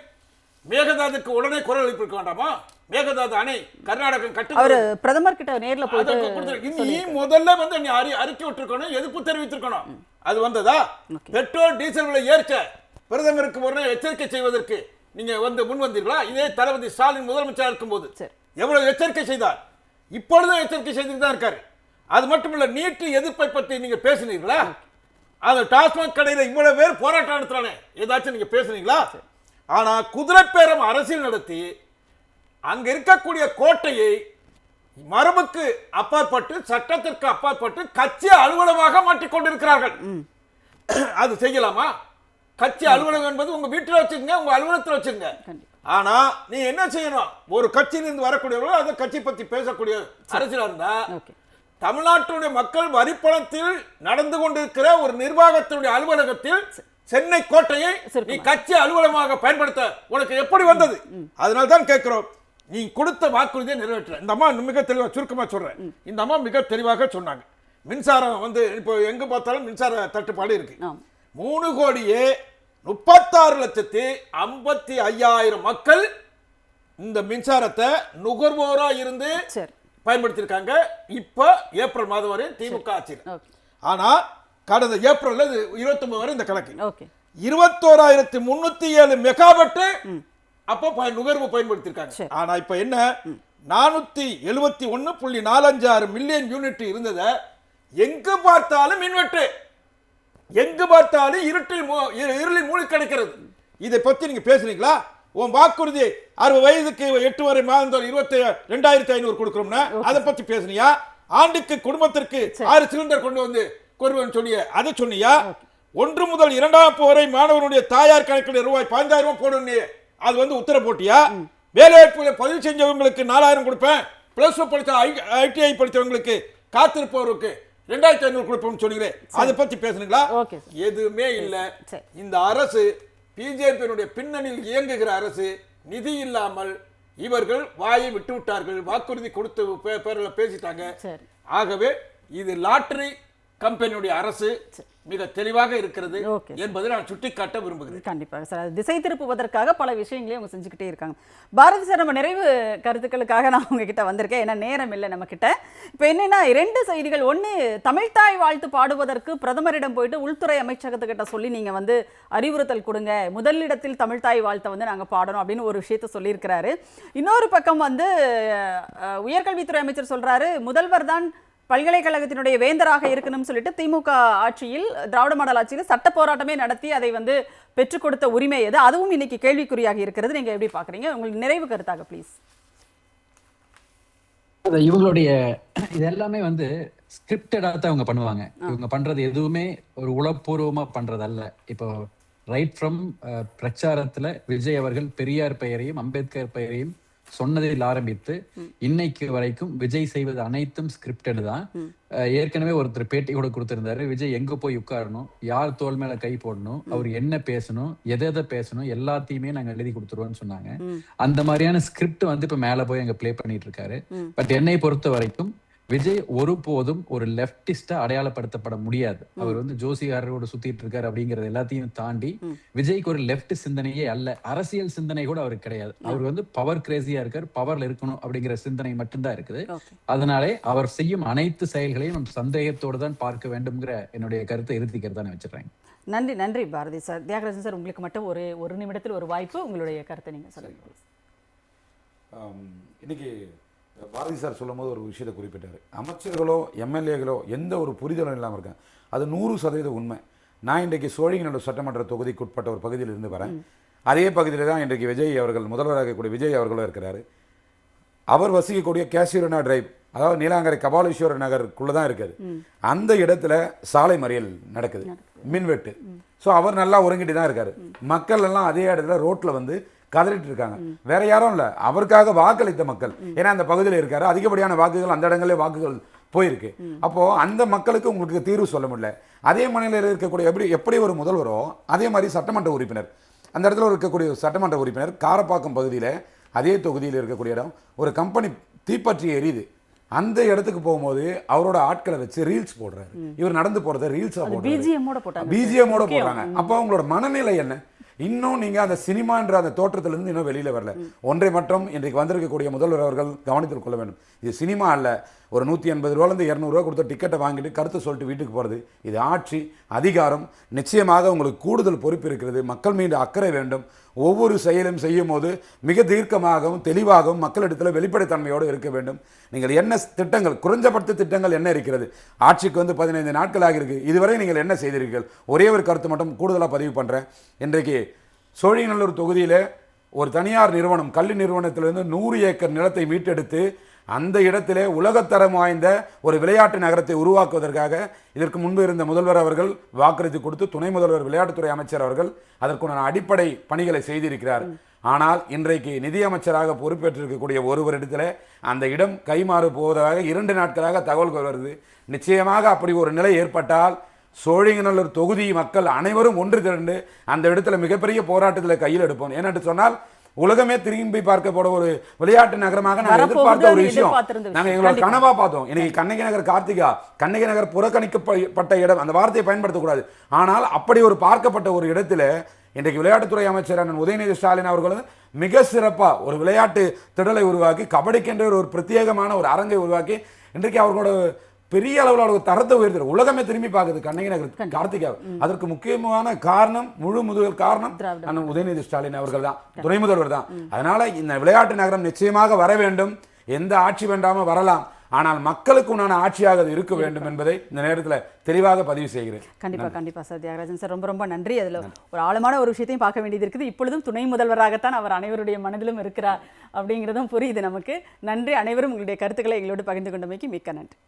மேகதாதுக்கு உடனே குரல் எழுப்பியிருக்க வேண்டாமா? மேகதாது அணை கர்நாடகம் கட்டு அவர் பிரதமர் கிட்ட நேர்ல போயிட்டு நீ முதல்ல வந்து நீ அறிக்கை விட்டுருக்கணும், எதிர்ப்பு தெரிவித்திருக்கணும். அது வந்ததா? பெட்ரோல் டீசல் விலை ஏற்ற பிரதமருக்கு உடனே எச்சரிக்கை செய்வதற்கு நீங்க வந்து முன் வந்தீர்களா? இதே தளபதி ஸ்டாலின் முதலமைச்சராக இருக்கும்போது எவ்வளவு எச்சரிக்கை செய்தார்? இப்பொழுதும் எச்சரிக்கை செய்துட்டு தான் இருக்காரு. அது மட்டுமல்ல, நீட்டு எதிர்ப்பை பற்றி நீங்க பேசுனீங்களா? அது டாஸ்மாக் கடையில் இவ்வளவு பேர் போராட்டம் நடத்துறானே, ஏதாச்சும் நீங்க பேசுனீங்களா? ஆனா குதிரைப்பேரம் அரசியல் நடத்தி அங்க இருக்கக்கூடிய கோட்டையை மரபுக்கு அப்பாற்பட்டு சட்டத்திற்கு அப்பாற்பட்டு கட்சி அலுவலகமாக மாற்றிக் கொண்டிருக்கிறார்கள். அது செய்யலாமா? கட்சி அலுவலகம் என்பது உங்க வீட்டில் வச்சுக்கங்க, உங்க அலுவலகத்தில் வச்சுங்க. ஆனா நீ என்ன செய்யணும்? ஒரு கட்சியிலிருந்து வரக்கூடியவர்கள் அந்த கட்சி பத்தி பேசக்கூடிய அரசியலா இருந்தா, தமிழ்நாட்டுடைய மக்கள் வரிப்பணத்தில் நடந்து கொண்டிருக்கிற ஒரு நிர்வாகத்தினுடைய அலுவலகத்தில் சென்னை கோட்டையை நீ கட்சி அலுவலகமாக பயன்படுத்த உனக்கு எப்படி வந்தது? அதனால தான் கேட்கிறோம், நீ கொடுத்த வாக்குறுதியை நிறைவேற்ற. இந்த அம்மா மிக தெளிவாக சுருக்கமாக சொல்றேன். இந்த அம்மா மிக தெளிவாக சொன்னாங்க, மின்சாரம் வந்து இப்போ எங்க பார்த்தாலும் மின்சார தட்டுப்பாடு இருக்கு. 3,56,55,000 மக்கள் இந்த மின்சாரத்தை நுகர்வோரா இருந்து பயன்படுத்தியிருக்காங்க. இப்போ ஏப்ரல் மாதம் வரை திமுக ஆட்சியில். ஆனா கடந்த ஏப்ரல் 29 வரை இந்த கணக்கு 21,307 மெகாவாட் அப்போ நுகர்வு பயன்படுத்தியிருக்காங்க. ஆனா இப்ப என்ன, 471.456 மில்லியன் யூனிட் இருந்ததை எங்கு பார்த்தாலும் மின்வெட்டு, எங்கு பார்த்தாலும் இருளில் மூழ்கி கிடைக்கிறது. இதை பத்தி நீங்க பேசுறீங்களா? உன் வாக்குறுதி 60 வயதுக்கு 8 வரை மாதம் 22,500 கொடுக்கிறோம்னா அதை பத்தி பேசுனியா? ஆண்டுக்கு குடும்பத்திற்கு 6 சிலிண்டர் கொண்டு வந்து கொள்வேன்னு சொன்னிய, அதை சொன்னியா? 1 முதல் 2ஆம் வகுப்பு வரை மாணவனுடைய தாயார் கணக்கில் ரூபாய் 15,000 போடுன்னு அது வந்து உத்தரவு போட்டியா? வேலைவாய்ப்பு பதிவு செஞ்சவங்களுக்கு 4,000 கொடுப்பேன், பிளஸ் 2 படித்த ITI படித்தவங்களுக்கு காத்திருப்பவருக்கு 2,500 கொடுப்போம்னு சொன்னீங்களே, அதை பத்தி பேசுனீங்களா? எதுவுமே இல்லை. இந்த அரசு பிஜேபியினுடைய பின்னணியில் இயங்குகிற அரசு. நிதி இல்லாமல் இவர்கள் வாயை விட்டு விட்டார்கள், வாக்குறுதி கொடுத்து பேரில் பேசிட்டாங்க. ஆகவே இது லாட்டரி கம்பெனியுடைய அரசு மிக தெளிவாக இருக்கிறது என்பதை நான் சுட்டிக்காட்ட விரும்புகிறேன். கண்டிப்பாக சார், திசை திருப்புவதற்காக பல விஷயங்களையும் அவங்க செஞ்சுக்கிட்டே இருக்காங்க. பாரதி சார், நம்ம நிறைவு கருத்துக்களுக்காக நான் உங்ககிட்ட வந்திருக்கேன், ஏன்னா நேரம் இல்லை நம்ம கிட்ட. இப்போ என்னன்னா 2 செய்திகள். ஒன்று, தமிழ்த்தாய் வாழ்த்து பாடுவதற்கு பிரதமரிடம் போயிட்டு உள்துறை அமைச்சகத்துக்கிட்ட சொல்லி நீங்கள் வந்து அறிவுறுத்தல் கொடுங்க, முதலிடத்தில் தமிழ்த்தாய் வாழ்த்தை வந்து நாங்கள் பாடணும் அப்படின்னு ஒரு விஷயத்த சொல்லியிருக்கிறாரு. இன்னொரு பக்கம் வந்து உயர்கல்வித்துறை அமைச்சர் சொல்கிறாரு, முதல்வர் தான் பல்கலைக்கழகத்தினுடைய வேந்தராக இருக்கணும்னு சொல்லிட்டு திமுக ஆட்சியில், திராவிட மாடல் ஆட்சியில் சட்ட போராட்டமே நடத்தி அதை வந்து பெற்றுக் கொடுத்த உரிமை எது? அதுவும் இன்னைக்கு கேள்விக்குறியாக இருக்கிறது. நீங்க எப்படி பாக்குறீங்க? உங்களுக்கு நிறைவு கருத்தாக ப்ளீஸ். இவங்களுடைய இது எல்லாமே வந்து ஸ்கிரிப்டடா தான் அவங்க பண்ணுவாங்க. இவங்க பண்றது எதுவுமே ஒரு உளப்பூர்வமா பண்றதல்ல. இப்போ ரைட் ஃப்ரம் பிரச்சாரத்துல விஜய் அவர்கள் பெரியார் பெயரையும் அம்பேத்கர் பெயரையும் சொன்னதில் ஆரம்பித்து இன்னைக்கு வரைக்கும் விஜய் செய்வது அனைத்தும் ஸ்கிரிப்டட் தான். ஏற்கனவே ஒருத்தர் பேட்டி கூட கொடுத்திருந்தாரு, விஜய் எங்க போய் உட்காரணும், யார் தோல் மேல கை போடணும், அவர் என்ன பேசணும், எதை பேசணும், எல்லாத்தையுமே நாங்க எழுதி கொடுத்துருவோம்னு சொன்னாங்க. அந்த மாதிரியான ஸ்கிரிப்ட் வந்து இப்ப மேல போய் அங்க பிளே பண்ணிட்டு இருக்காரு. பட் என்னை பொறுத்த வரைக்கும் விஜய் ஒருபோதும் ஒரு லெப்டிஸ்டா அடையாளப்படுத்தப்பட முடியாது. அவர் வந்து ஜோசிகாரோட சுத்திட்டு இருக்காரு அப்படிங்கறது எல்லாத்தையும் தாண்டி விஜய்க்கு ஒரு லெப்ட் சிந்தனையே அல்ல, அரசியல் சிந்தனை கூட அவருக்கு கிடையாது. அவர் வந்து பவர் கிரேசியா இருக்காரு, பவர்ல இருக்கணும் அப்படிங்கிற சிந்தனை மட்டும்தான் இருக்குது. அதனாலே அவர் செய்யும் அனைத்து செயல்களையும் நம்ம சந்தேகத்தோடு தான் பார்க்க வேண்டும்ங்கிற என்னுடைய கருத்தை இறுதிக்கிறதா வச்சிருக்கேன். நன்றி நன்றி பாரதி சார். தியாகராஜன் சார், உங்களுக்கு மட்டும் ஒரு நிமிடத்தில் ஒரு வாய்ப்பு, உங்களுடைய கருத்தை நீங்க சொல்லுங்க. இன்னைக்கு பாரதி சார் சொல்லும் போது ஒரு விஷயத்தை குறிப்பிட்டார். அமைச்சர்களோ எம்எல்ஏகளோ எந்த ஒரு புரிதலும் இல்லாமல் இருக்காங்க. அது 100% உண்மை. நான் இன்றைக்கு சோழிங்கநல்லூர் சட்டமன்ற தொகுதிக்கு உட்பட்ட ஒரு பகுதியில் இருந்து வரேன். அதே பகுதியில் தான் இன்றைக்கு விஜய் அவர்கள், முதல்வராக இருக்கக்கூடிய விஜய் அவர்களும் இருக்கிறாரு. அவர் வசிக்கக்கூடிய கேசியூரனா டிரைவ், அதாவது நீலாங்கரை கபாலீஸ்வரர் நகருக்குள்ளே தான் இருக்குது. அந்த இடத்துல சாலை மறியல் நடக்குது, மின்வெட்டு. ஸோ அவர் நல்லா உறங்கிட்டு தான் இருக்காரு. மக்கள் எல்லாம் அதே இடத்துல ரோட்டில் வந்து கதறிட்டு இருக்காங்க. வேற யாரும் இல்ல, அவருக்காக வாக்களித்த மக்கள். ஏன்னா அந்த பகுதியில் இருக்காரு, அதிகப்படியான வாக்குகள் அந்த இடங்களே வாக்குகள் போயிருக்கு. அப்போ அந்த மக்களுக்கு உங்களுக்கு தீர்வு சொல்ல முடியல. அதே மாநிலத்தில் இருக்கக்கூடிய எப்படி ஒரு முதல்வரோ அதே மாதிரி சட்டமன்ற உறுப்பினர், அந்த இடத்துல இருக்கக்கூடிய சட்டமன்ற உறுப்பினர் காரப்பாக்கம் பகுதியில் அதே தொகுதியில் இருக்கக்கூடிய இடம் ஒரு கம்பெனி தீப்பற்றி எரியுது. அந்த இடத்துக்கு போகும்போது அவரோட ஆட்களை வச்சு ரீல்ஸ் போடுறாரு. இவர் நடந்து போறதை ரீல்ஸா போடுறாரு, பிஜிஎம்மோட போடுறாங்க. அப்போ அவங்களோட மனநிலை என்ன? இன்னும் நீங்க அந்த சினிமான்ற அந்த தோற்றத்திலிருந்து இன்னும் வெளியில வரல. ஒன்றை மட்டும் இன்றைக்கு வந்திருக்கக்கூடிய முதல்வர் அவர்கள் கவனித்துக் கொள்ள வேண்டும். இது சினிமா அல்ல. ஒரு 180 ரூபாயிலிருந்து 200 ரூபா கொடுத்த டிக்கெட்டை வாங்கிட்டு கருத்து சொல்லிட்டு வீட்டுக்கு போறது. இது ஆட்சி, அதிகாரம். நிச்சயமாக உங்களுக்கு கூடுதல் பொறுப்பு இருக்கிறது. மக்கள் மீது அக்கறை வேண்டும். ஒவ்வொரு செயலும் செய்யும் போது மிக தீர்க்கமாகவும் தெளிவாகவும் மக்களிடத்தில் வெளிப்படைத்தன்மையோடு இருக்க வேண்டும். நீங்கள் என்ன திட்டங்கள், குறைஞ்சபட்ச திட்டங்கள் என்ன இருக்கிறது? ஆட்சிக்கு வந்து 15 நாட்கள் ஆகியிருக்கு, இதுவரை நீங்கள் என்ன செய்தீர்கள்? ஒரே ஒரு கருத்து மட்டும் கூடுதலாக பதிவு பண்ணுறேன். இன்றைக்கு சோழிங்கநல்லூர் தொகுதியில் ஒரு தனியார் நிறுவனம், கல்வி நிறுவனத்திலிருந்து 100 ஏக்கர் நிலத்தை மீட்டெடுத்து அந்த இடத்திலே உலகத்தரம் வாய்ந்த ஒரு விளையாட்டு நகரத்தை உருவாக்குவதற்காக இதற்கு முன்பு இருந்த முதல்வர் அவர்கள் வாக்குறுதி கொடுத்து துணை முதல்வர் விளையாட்டுத்துறை அமைச்சர் அவர்கள் அதற்குண்டான அடிப்படை பணிகளை செய்திருக்கிறார். ஆனால் இன்றைக்கு நிதியமைச்சராக பொறுப்பேற்றிருக்கக்கூடிய ஒருவரிடத்தில் அந்த இடம் கைமாறு போவதாக 2 நாட்களாக தகவல்கள் வருது. நிச்சயமாக அப்படி ஒரு நிலை ஏற்பட்டால் சோழிங்கநல்லூர் தொகுதி மக்கள் அனைவரும் ஒன்று திரண்டு அந்த இடத்துல மிகப்பெரிய போராட்டத்தில் கையில் எடுப்போம். ஏனென்று சொன்னால் உலகமே திரும்பி பார்க்கப்பட ஒரு விளையாட்டு நகரமாக நாங்கள் எதிர்பார்த்த ஒரு விஷயம், நாங்கள் எங்களோட கனவா பார்த்தோம். இன்னைக்கு கண்ணகி நகர் கார்த்திகா, கண்ணகி நகர் புறக்கணிக்கப்பட்ட இடம், அந்த வார்த்தையை பயன்படுத்தக்கூடாது. ஆனால் அப்படி ஒரு பார்க்கப்பட்ட ஒரு இடத்துல இன்றைக்கு விளையாட்டுத்துறை அமைச்சர் அண்ணன் உதயநிதி ஸ்டாலின் அவர்களும் மிக சிறப்பா ஒரு விளையாட்டு திடலை உருவாக்கி, கபடிக்கென்ற ஒரு பிரத்யேகமான ஒரு அரங்கை உருவாக்கி இன்றைக்கு அவர்களோட பெரிய அளவில் ஒரு தரத்தை உயர்த்து உலகமே திரும்பி பார்க்குது கண்ணகி நகர் கார்த்திகா. அதற்கு முக்கியமான காரணம், முழு முதல் காரணம் அண்ணன் உதயநிதி ஸ்டாலின் அவர்கள் தான், துணை முதல்வர் தான். அதனால இந்த விளையாட்டு நகரம் நிச்சயமாக வர வேண்டும். எந்த ஆட்சி வேண்டாம வரலாம், ஆனால் மக்களுக்கு உண்டான ஆட்சியாக அது இருக்க வேண்டும் என்பதை இந்த நேரத்தில் தெளிவாக பதிவு செய்கிறேன். கண்டிப்பா சார். தியாகராஜன் சார், ரொம்ப நன்றி. அதுல ஒரு ஆழமான ஒரு விஷயத்தையும் பார்க்க வேண்டியது இருக்குது. இப்பொழுதும் துணை முதல்வராகத்தான் அவர் அனைவருடைய மனதிலும் இருக்கிறார் அப்படிங்கிறதும் புரியுது நமக்கு. நன்றி. அனைவரும் உங்களுடைய கருத்துக்களை எங்களோடு பகிர்ந்து கொண்டமைக்கு மிக்க நன்றி.